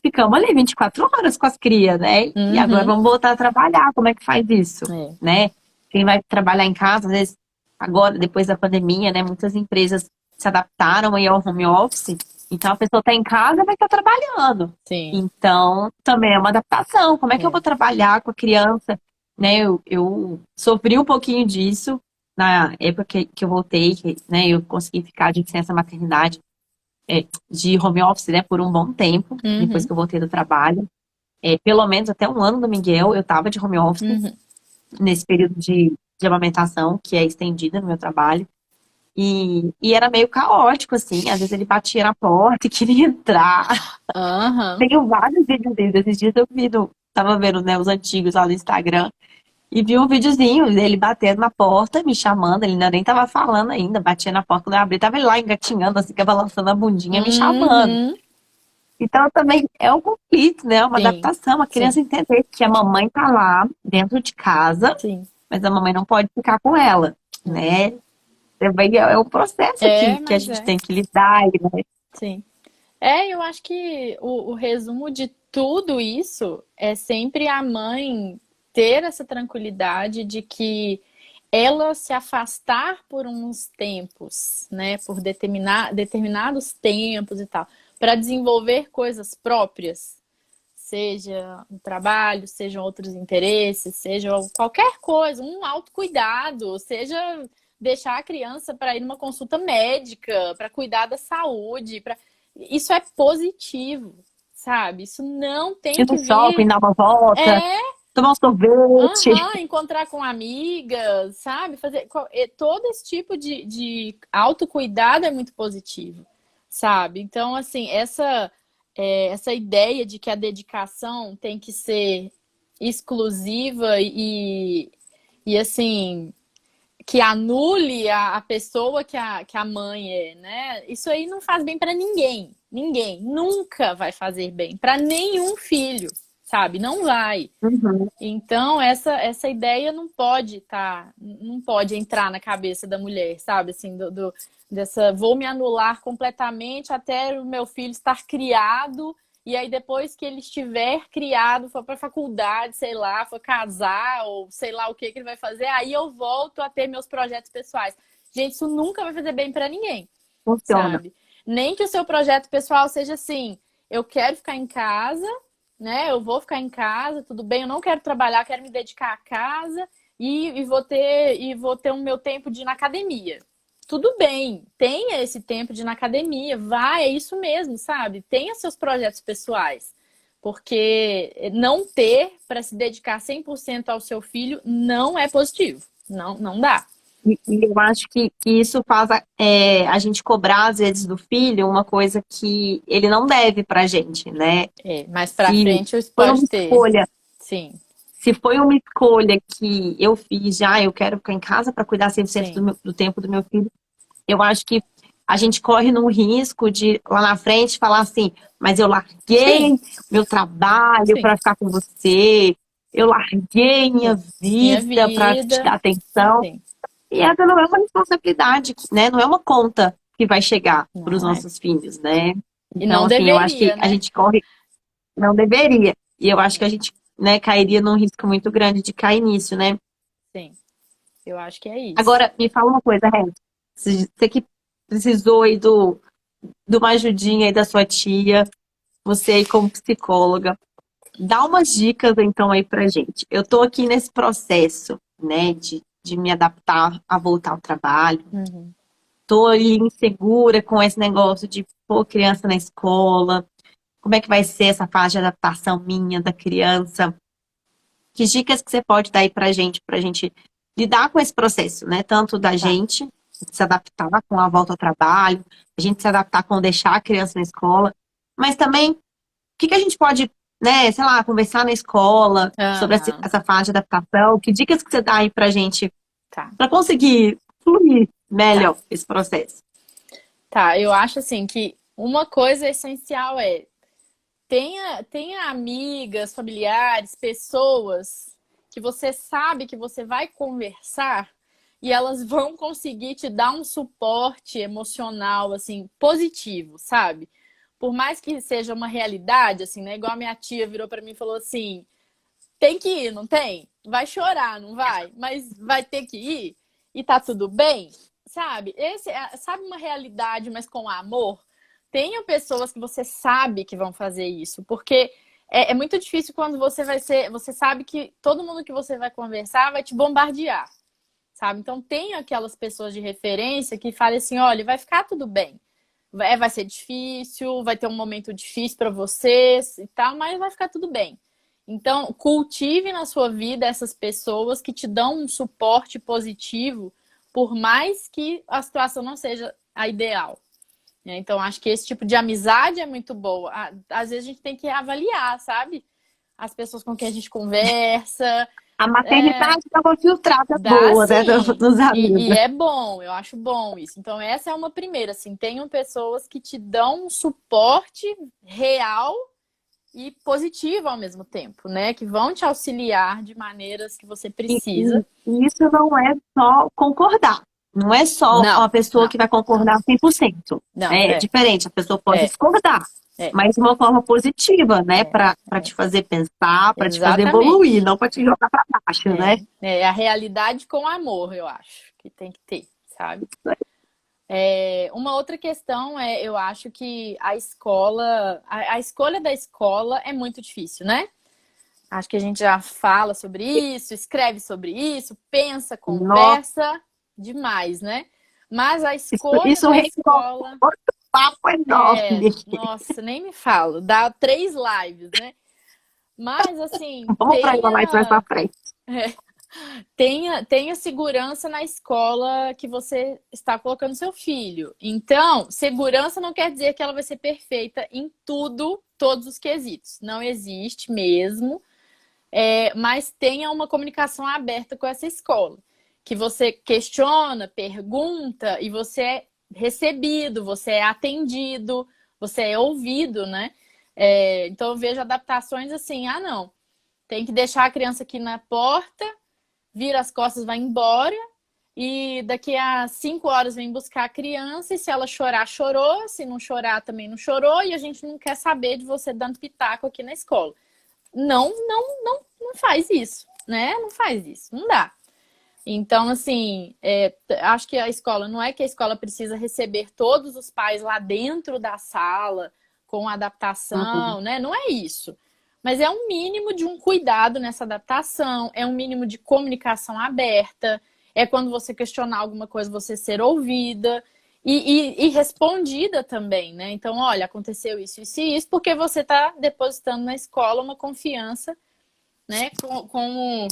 ficamos ali 24 horas com as crias, né, e agora Uhum. vamos voltar a trabalhar, como é que faz isso, É. né? Quem vai trabalhar em casa, às vezes, agora, depois da pandemia, né, muitas empresas se adaptaram aí ao home office, Então a pessoa está em casa, vai estar trabalhando. Sim. Então também é uma adaptação. Como é que eu É. vou trabalhar com a criança? Né? Eu sofri um pouquinho disso na época que eu voltei, né? Eu consegui ficar de licença maternidade, de home office, né, por um bom tempo, depois Uhum, que eu voltei do trabalho. Pelo menos até um ano do Miguel, eu estava de home office, uhum. nesse período de amamentação, que é estendida no meu trabalho. E era meio caótico, assim. Às vezes ele batia na porta e queria entrar. Aham. Tenho vários vídeos dele. Esses dias eu tava vendo, né, os antigos lá no Instagram. E vi um videozinho dele batendo na porta, me chamando. Ele ainda nem tava falando ainda. Batia na porta, quando eu abri, tava ele lá engatinhando, assim, balançando a bundinha, me chamando. Uhum. Então também é um conflito, né? Uma Sim, adaptação. A sim, criança entender que a mamãe tá lá dentro de casa, sim. mas a mamãe não pode ficar com ela, né? Também é um processo que a Mas gente é, tem que lidar, né? sim. Eu acho que o resumo de tudo isso é sempre a mãe ter essa tranquilidade de que ela se afastar por uns tempos, né, por determinados tempos e tal, para desenvolver coisas próprias, seja um trabalho, sejam outros interesses, seja qualquer coisa, um autocuidado, seja deixar a criança para ir numa consulta médica, para cuidar da saúde, para isso é positivo, sabe? Isso não tem Ir no que shopping, vir. dar uma volta, É, tomar um sorvete. aham, encontrar com amigas, sabe? Fazer todo esse tipo de autocuidado é muito positivo, sabe? Então, assim, essa ideia de que a dedicação tem que ser exclusiva e assim, que anule a pessoa que a mãe é, né? Isso aí não faz bem para ninguém. Ninguém nunca vai fazer bem para nenhum filho, sabe? Não vai. Uhum. Então, essa ideia não pode entrar na cabeça da mulher, sabe? Assim, dessa vou me anular completamente até o meu filho estar criado, e aí depois que ele estiver criado, for para a faculdade, sei lá, for casar, ou sei lá o que ele vai fazer, aí eu volto a ter meus projetos pessoais. Gente, isso nunca vai fazer bem para ninguém, Funciona. sabe? Nem que o seu projeto pessoal seja assim, eu quero ficar em casa, né? Eu vou ficar em casa, tudo bem, eu não quero trabalhar, quero me dedicar à casa e vou ter o meu tempo de ir na academia. Tudo bem, tenha esse tempo de ir na academia, vai, é isso mesmo, sabe? Tenha seus projetos pessoais. Porque não ter para se dedicar 100% ao seu filho não é positivo. Não, não dá. E eu acho que isso faz a gente cobrar, às vezes, do filho uma coisa que ele não deve pra gente, né? Mais pra Se frente isso foi pode uma ter. escolha, Sim, se foi uma escolha que eu fiz já, eu quero ficar em casa para cuidar 100% sim, do tempo do meu filho, eu acho que a gente corre no risco de lá na frente falar assim, mas eu sim, larguei meu trabalho sim. para ficar com você, eu larguei minha Sim. Minha vida para te vida. dar atenção. Sim. E essa não é uma responsabilidade, né? Não é uma conta que vai chegar para os Não é. nossos filhos, né? E Então, não assim, eu acho que deveria, a né? gente corre, não deveria. E eu acho que a É, gente, né, cairia num risco muito grande de cair nisso, né? sim. Eu acho que é isso. Agora, me fala uma coisa, Renzo. Você que precisou aí de uma ajudinha aí da sua tia, você aí como psicóloga, dá umas dicas então aí pra gente. Eu tô aqui nesse processo, né, de me adaptar a voltar ao trabalho. Uhum. Tô ali insegura com esse negócio de pôr criança na escola. Como é que vai ser essa fase de adaptação minha da criança? Que dicas que você pode dar aí pra gente lidar com esse processo, né? Tanto da Tá. gente se adaptar com a volta ao trabalho, a gente se adaptar com deixar a criança na escola, mas também o que a gente pode, né, sei lá, conversar na escola sobre Aham. essa fase de adaptação? Que dicas que você dá aí pra gente Tá. para conseguir fluir Tá. melhor esse processo? Tá. Eu acho assim que uma coisa essencial é tenha amigas, familiares, pessoas que você sabe que você vai conversar e elas vão conseguir te dar um suporte emocional assim positivo, sabe? Por mais que seja uma realidade, assim, né? Igual a minha tia virou para mim e falou assim: tem que ir, não tem? Vai chorar, não vai? Mas vai ter que ir e tá tudo bem, sabe? Sabe uma realidade, mas com amor? tenha pessoas que você sabe que vão fazer isso, porque é muito difícil quando você sabe que todo mundo que você vai conversar vai te bombardear, sabe? Então tenha aquelas pessoas de referência que falem assim, olha, vai ficar tudo bem. Vai ser difícil, vai ter um momento difícil para vocês e tal, mas vai ficar tudo bem. Então, cultive na sua vida essas pessoas que te dão um suporte positivo, por mais que a situação não seja a ideal. Então, acho que esse tipo de amizade é muito boa. Às vezes a gente tem que avaliar, sabe? As pessoas com quem a gente conversa. A maternidade dá uma filtrada Dá boa, né, sim. dos E amigos. é bom, eu acho bom isso. Então, essa é uma primeira, assim, tenham pessoas que te dão um suporte real e positivo ao mesmo tempo, né? Que vão te auxiliar de maneiras que você E, precisa. e isso não é só concordar. Não é só Não, uma pessoa não, que vai concordar 100%. não, É diferente, a pessoa pode é, discordar, é, mas de uma forma positiva, né? é, Para te fazer pensar, para te fazer evoluir, exatamente. não para te jogar para baixo, né? É a realidade com amor, eu acho, que tem que ter, sabe? Uma outra questão eu acho que a escola, a escolha da escola é muito difícil, né? Acho que a gente já fala sobre isso, escreve sobre isso, pensa, Nossa, conversa demais, né? Mas a escolha isso da rende escola, outro papo enorme. nossa, nem me falo, dá 3 lives, né? Mas assim, Vamos para ela mais para frente. tenha segurança na escola que você está colocando seu filho. Então, segurança não quer dizer que ela vai ser perfeita em tudo, todos os quesitos. Não existe mesmo. Mas tenha uma comunicação aberta com essa escola. Que você questiona, pergunta e você é recebido, você é atendido, você é ouvido, né? Então eu vejo adaptações assim, não, tem que deixar a criança aqui na porta, vira as costas, vai embora, e daqui a 5 horas vem buscar a criança, e se ela chorar, chorou, se não chorar, também não chorou, e a gente não quer saber de você dando pitaco aqui na escola. Não faz isso, né? Não faz isso, não dá. Então, assim, acho que a escola, não é que a escola precisa receber todos os pais lá dentro da sala, com Uhum. adaptação, né? Não é isso. Mas é um mínimo de um cuidado nessa adaptação, é um mínimo de comunicação aberta, é quando você questionar alguma coisa, você ser ouvida e respondida também, né? Então, olha, aconteceu isso, isso e isso, porque você está depositando na escola uma confiança, né, com,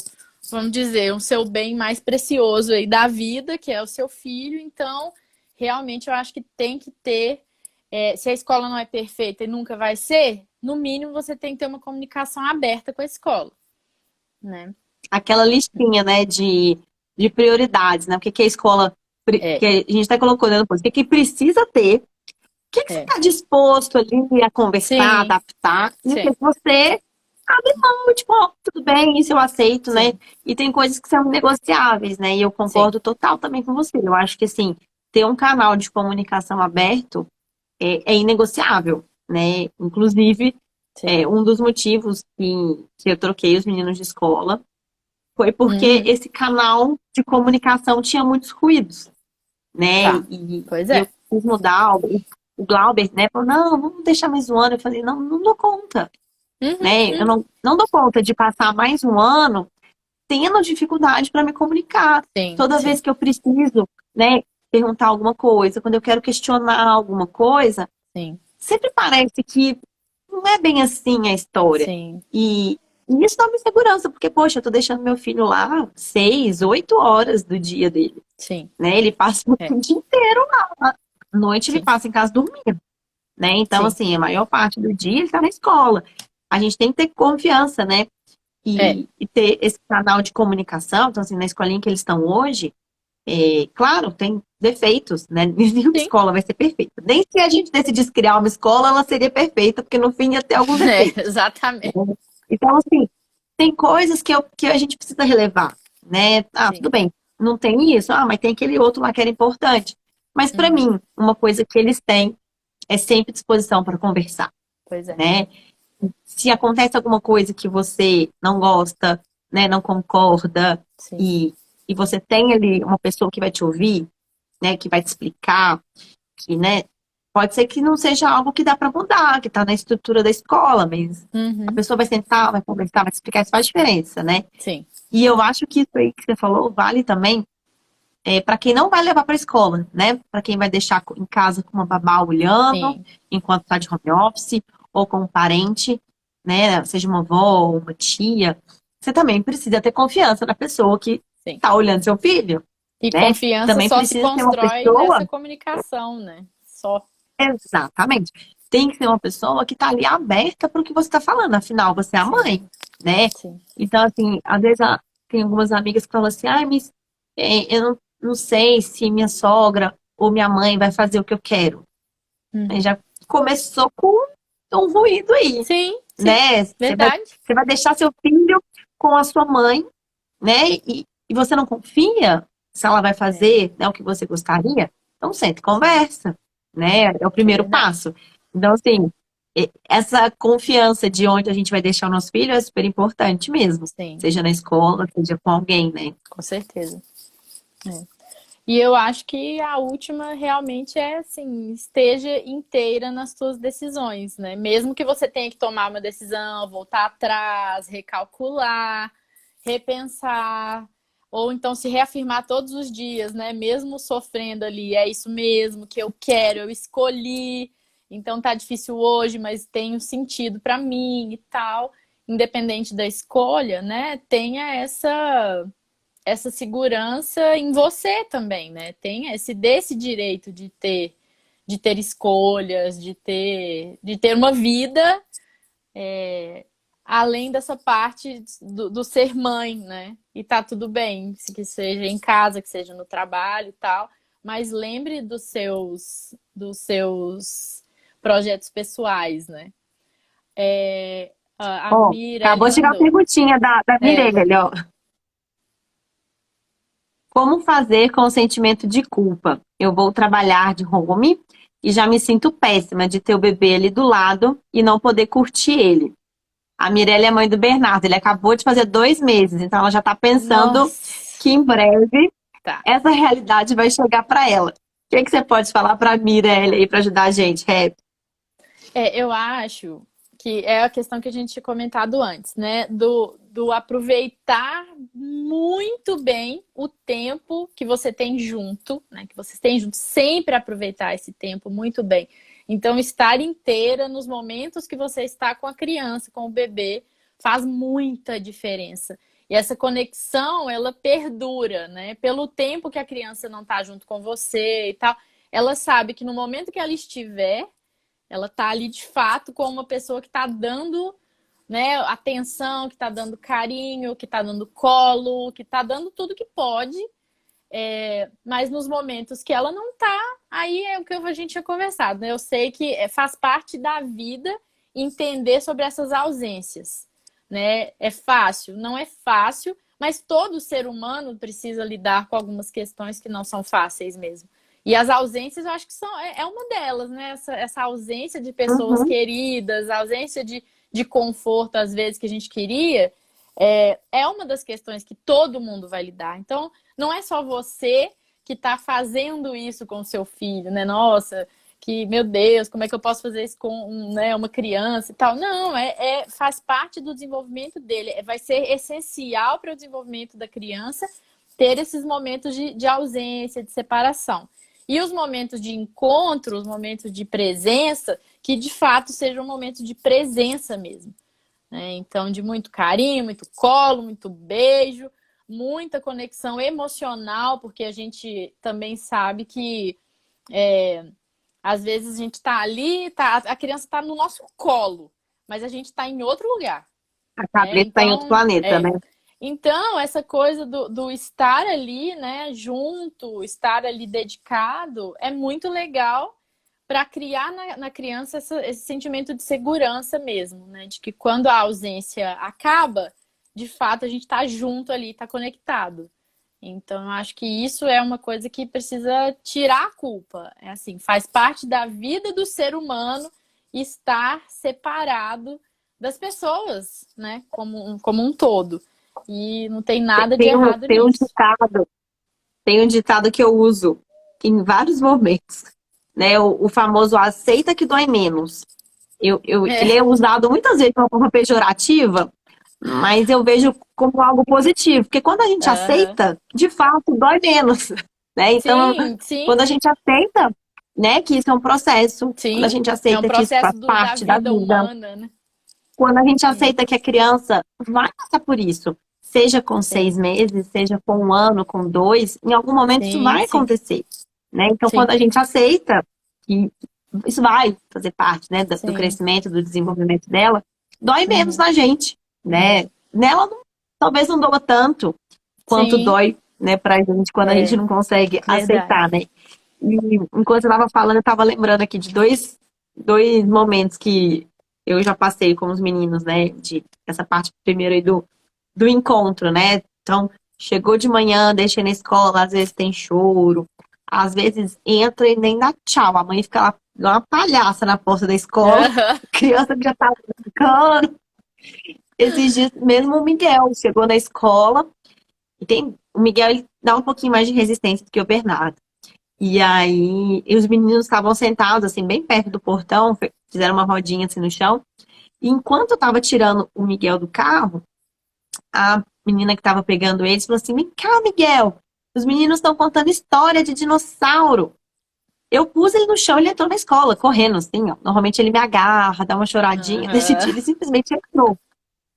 vamos dizer, o seu bem mais precioso aí da vida, que é o seu filho. Então, realmente, eu acho que tem que ter, se a escola não é perfeita e nunca vai ser, no mínimo você tem que ter uma comunicação aberta com a escola, né? Aquela listinha, né, de prioridades, né? O que que a escola, que É, a gente até colocou, né, depois, o que que precisa ter, o que que você é. está disposto ali a conversar, Sim, adaptar, e o que sim, que você abre mão, tipo, ó, tudo bem, isso eu aceito, né? sim, E tem coisas que são negociáveis, né? E eu sim, concordo total também com você. Eu acho que, assim, ter um canal de comunicação aberto é inegociável, né? Inclusive, sim. um dos motivos que eu troquei os meninos de escola foi porque Uhum, esse canal de comunicação tinha muitos ruídos, né? tá. E Pois eu é. quis mudar, o Glauber, né, falou, não, vamos deixar mais um ano. Eu falei, não, não dou conta, Uhum, né? Eu não dou conta de passar mais um ano tendo dificuldade para me comunicar. sim, Toda sim, vez que eu preciso, né, perguntar alguma coisa, quando eu quero questionar alguma coisa, sim, sempre parece que não é bem assim a história. sim, E isso dá uma insegurança, porque, poxa, eu tô deixando meu filho lá 6, 8 horas do dia dele, sim, né? Ele passa o é, dia inteiro lá. À noite ele sim, passa em casa dormindo, né? Então, sim, assim, a maior parte do dia ele tá na escola. A gente tem que ter confiança, né? é, E ter esse canal de comunicação. Então, assim, na escolinha que eles estão hoje, claro, tem defeitos, né? Nenhuma sim, escola vai ser perfeita. Nem se a gente decidisse criar uma escola, ela seria perfeita, porque no fim ia ter algum defeito. exatamente, Então, assim, tem coisas que a gente precisa relevar, né? Ah, sim, tudo bem, não tem isso, mas tem aquele outro lá que era importante. Mas para uhum, mim, uma coisa que eles têm é sempre disposição para conversar, pois é, né? Se acontece alguma coisa que você não gosta, né, não concorda, sim, e você tem ali uma pessoa que vai te ouvir, né, que vai te explicar, que, né, Pode ser que não seja algo que dá para mudar, que está na estrutura da escola, mas a Uhum, pessoa vai sentar, vai conversar, vai te explicar, isso faz diferença, né? sim, E eu acho que isso aí que você falou vale também para quem não vai levar para a escola, né? Para quem vai deixar em casa com uma babá olhando, sim, enquanto está de home office, ou com um parente, né? Seja uma avó ou uma tia. Você também precisa ter confiança na pessoa que sim. está olhando seu filho, E né? confiança Também só se precisa ser uma constrói nessa pessoa. comunicação, né? Só. Exatamente. Tem que ser uma pessoa que está ali aberta para o que você está falando. Afinal, você é a Sim, mãe, né? sim. Então, assim, às vezes tem algumas amigas que falam assim, ai, mas eu não sei se minha sogra ou minha mãe vai fazer o que eu quero. Aí Uhum. já começou com um ruído aí, Sim, sim, né? Você vai, verdade. você vai deixar seu filho com a sua mãe, né? E você não confia se ela vai É, fazer, né, o que você gostaria? Então, senta e conversa, né? É o é primeiro verdade. passo. Então, assim, essa confiança de onde a gente vai deixar o nosso filho é super importante mesmo. Sim, Seja na escola, seja com alguém, né? com certeza. É. E eu acho que a última realmente é assim, esteja inteira nas suas decisões, né? Mesmo que você tenha que tomar uma decisão, voltar atrás, recalcular, repensar, ou então se reafirmar todos os dias, né? Mesmo sofrendo ali, é isso mesmo que eu quero, eu escolhi. Então tá difícil hoje, mas tem um sentido para mim e tal. Independente da escolha, né? Tenha essa segurança em você também, né? Tem desse direito de ter escolhas, de ter uma vida além dessa parte do ser mãe, né? E tá tudo bem, se que seja em casa, que seja no trabalho e tal, mas lembre dos seus projetos pessoais, né? A Ó, Mirelle acabou de chegar a mandou. perguntinha da É, Mirelle ali, ó. Como fazer com o sentimento de culpa? Eu vou trabalhar de home e já me sinto péssima de ter o bebê ali do lado e não poder curtir ele. A Mirelle é mãe do Bernardo, ele acabou de fazer 2 meses, então ela já está pensando nossa, que em breve tá. essa realidade vai chegar para ela. O que você pode falar para a Mirelle aí para ajudar a gente, Rep? Eu acho que é a questão que a gente tinha comentado antes, né? Do aproveitar muito bem o tempo que você tem junto, né? Que vocês têm junto, sempre aproveitar esse tempo muito bem. Então, estar inteira nos momentos que você está com a criança, com o bebê, faz muita diferença. E essa conexão, ela perdura, né? Pelo tempo que a criança não está junto com você e tal, ela sabe que no momento que ela estiver, ela tá ali de fato com uma pessoa que tá dando, né, atenção, que tá dando carinho, que tá dando colo, que tá dando tudo que pode. Mas nos momentos que ela não tá, aí é o que a gente tinha conversado, né? Eu sei que faz parte da vida entender sobre essas ausências, né? É fácil? Não é fácil, mas todo ser humano precisa lidar com algumas questões que não são fáceis mesmo. E as ausências, eu acho que é uma delas, né? Essa ausência de pessoas Uhum. queridas, a ausência de conforto, às vezes, que a gente queria, é uma das questões que todo mundo vai lidar. Então, não é só você que está fazendo isso com o seu filho, né? Nossa, que, meu Deus, como é que eu posso fazer isso com né, uma criança e tal? Não, faz parte do desenvolvimento dele. Vai ser essencial para o desenvolvimento da criança ter esses momentos de ausência, de separação. E os momentos de encontro, os momentos de presença, que de fato sejam momentos de presença mesmo, né? Então, de muito carinho, muito colo, muito beijo, muita conexão emocional, porque a gente também sabe que às vezes a gente está ali, a criança está no nosso colo, mas a gente está em outro lugar, A né? cabeça está em outro planeta, né? Então, essa coisa do estar ali, né, junto, estar ali dedicado, é muito legal para criar na criança esse sentimento de segurança mesmo, né? De que quando a ausência acaba, de fato a gente está junto ali, está conectado. Então, eu acho que isso é uma coisa que precisa tirar a culpa. É assim, faz parte da vida do ser humano estar separado das pessoas, né? Como um todo. E não tem nada de Tem um, errado tem um nisso. ditado, tem um ditado que eu uso em vários momentos. né? O famoso aceita que dói menos. Ele É. é usado muitas vezes de uma forma pejorativa, mas eu vejo como algo positivo, porque quando a gente Aham. aceita, de fato, dói menos, né? Então, Sim, sim, quando a gente aceita, né, que isso é um processo, quando a sim. gente É um aceita que isso faz processo da parte da vida vida, humana, né? quando a gente Sim, aceita que a criança vai passar por isso, seja com sim, 6 meses, seja com 1 ano, com 2, em algum momento isso sim, vai sim, acontecer, né? Então, quando sim, a gente aceita que isso vai fazer parte, né, do sim. crescimento, do desenvolvimento dela, dói menos Uhum. na gente, né? Nela talvez não doa tanto quanto Sim, dói, né, pra gente quando a gente é não consegue verdade. aceitar, né? E enquanto eu tava falando, eu tava lembrando aqui de dois momentos que eu já passei com os meninos, né? De essa parte primeiro aí do encontro, né? Então, chegou de manhã, deixa na escola, às vezes tem choro, às vezes entra e nem dá tchau. A mãe fica lá igual uma palhaça na porta da escola, Aham. criança que já tá brincando. Esses dias mesmo o Miguel chegou na escola e o Miguel ele dá um pouquinho mais de resistência do que o Bernardo. E aí, e os meninos estavam sentados, assim, bem perto do portão, fizeram uma rodinha assim no chão. E enquanto eu tava tirando o Miguel do carro, a menina que tava pegando eles falou assim: Vem cá, Miguel, os meninos estão contando história de dinossauro. Eu pus ele no chão, ele entrou na escola, correndo, assim, ó. Normalmente ele me agarra, dá uma choradinha, nesse dia Aham. ele simplesmente entrou.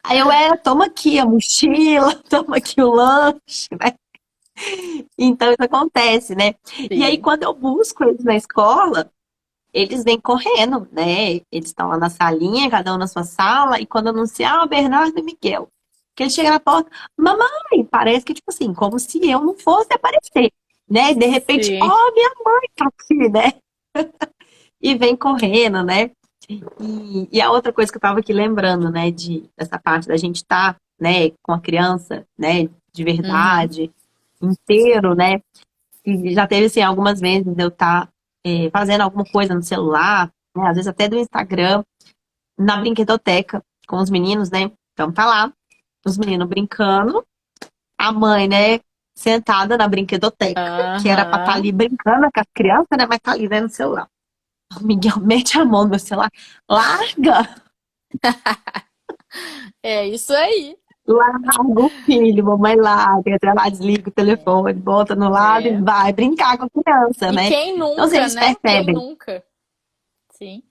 Aí toma aqui a mochila, toma aqui o lanche, né? Então isso acontece, né? E aí, Sim. quando eu busco eles na escola, eles vêm correndo, né? Eles estão lá na salinha, cada um na sua sala, e quando anunciar o Bernardo e Miguel, que ele chega na porta, mamãe, parece que, tipo assim, como se eu não fosse aparecer, né? E de repente, Sim. ó, minha mãe tá aqui, né? E vem correndo, né? E a outra coisa que eu tava aqui lembrando, né, dessa parte da gente estar, né, com a criança, né, de Uhum. verdade, inteiro, né? E já teve, assim, algumas vezes eu estar fazendo alguma coisa no celular, né? Às vezes até do Instagram, na brinquedoteca, com os meninos, né? Então tá lá, os meninos brincando, a mãe, né, sentada na brinquedoteca, que era pra estar Aham. ali brincando com as crianças, né? Mas tá ali, né, no celular. O Miguel mete a mão no meu celular, larga, É isso aí. larga o filho, mamãe larga, até lá desliga o telefone, bota no lado e É. vai brincar com a criança, E né? quem Então, se nunca, eles né? Quem percebem. nunca? Sim,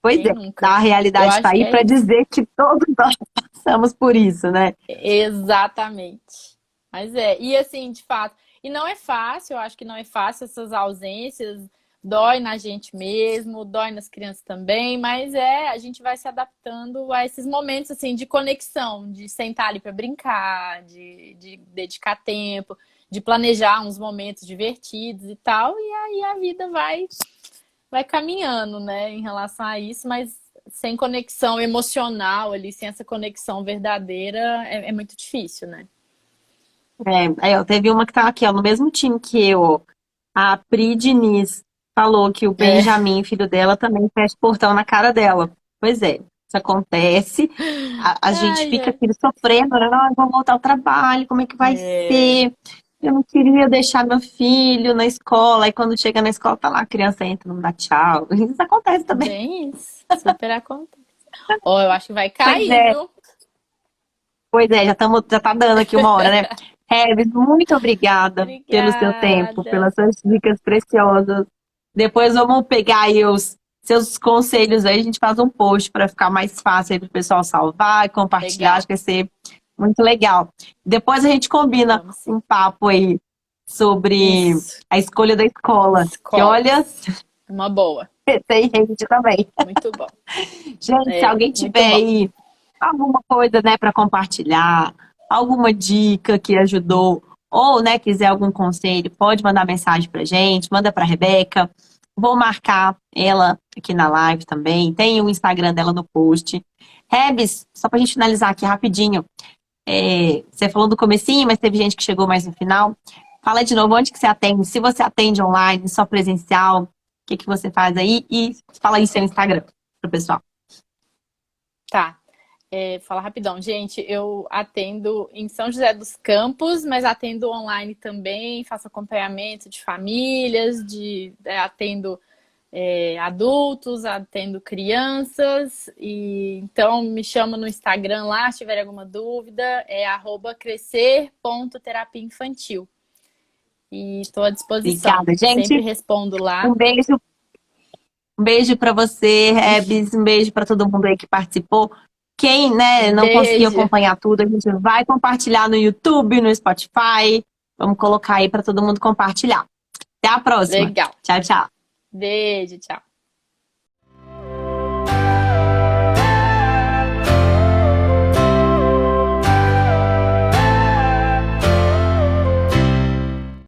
Pois quem é, a nunca? Eu realidade está acho que aí é para isso. dizer que todos nós passamos por isso, né? Exatamente. Mas é, e assim, de fato, e não é fácil, eu acho que não é fácil essas ausências, dói na gente mesmo, dói nas crianças também, mas a gente vai se adaptando a esses momentos assim de conexão, de sentar ali para brincar, de dedicar tempo, de planejar uns momentos divertidos e tal, e aí a vida vai caminhando, né, em relação a isso, mas sem conexão emocional ali, sem essa conexão verdadeira, é muito difícil, né? Aí, ó, teve uma que tá aqui, ó, no mesmo time que eu, ó. A Pri Diniz falou que o É. Benjamin, filho dela, também fecha o portão na cara dela. Pois é, isso acontece. A gente Ai, fica ai. aqui sofrendo, né? Não, eu vou voltar ao trabalho, como é que vai É, ser? Eu não queria deixar meu filho na escola. Aí quando chega na escola, tá lá, a criança entra, não dá tchau. Isso acontece também. bem isso. Super acontece. Ó, eu acho que vai Pois cair, é. viu? Pois é, já tá dando aqui 1 hora, né? Herbes, muito obrigada pelo seu tempo, Obrigada. pelas suas dicas preciosas. Depois vamos pegar aí os seus conselhos aí, a gente faz um post para ficar mais fácil aí para o pessoal salvar e compartilhar, acho Legal. que vai ser muito legal. Depois a gente combina Vamos sim. um papo aí sobre Isso. a escolha da escola, que olha, Escolas. Uma boa. tem gente também. Muito bom. Gente, se É, alguém muito tiver bom. aí alguma coisa, né, para compartilhar, alguma dica que ajudou, ou, né, quiser algum conselho, pode mandar mensagem pra gente, manda pra Rebeca. Vou marcar ela aqui na live também. Tem o Instagram dela no post. Rebs, só pra gente finalizar aqui rapidinho. Você falou do comecinho, mas teve gente que chegou mais no final. Fala de novo, onde que você atende? Se você atende online, só presencial, o que que você faz aí? E fala aí seu Instagram pro pessoal. Tá. Falar rapidão. Gente, eu atendo em São José dos Campos, mas atendo online também, faço acompanhamento de famílias, atendo adultos, atendo crianças. E então me chama no Instagram lá, se tiver alguma dúvida, é @crescer.terapiainfantil. E estou à disposição. Obrigada, Sempre gente. respondo lá. Um beijo. Um beijo para você, Rebs. Um beijo para todo mundo aí que participou. Quem, né, não conseguiu Beijo. acompanhar tudo, a gente vai compartilhar no YouTube, no Spotify. Vamos colocar aí para todo mundo compartilhar. Até a próxima. Legal. Tchau, tchau. Beijo, tchau.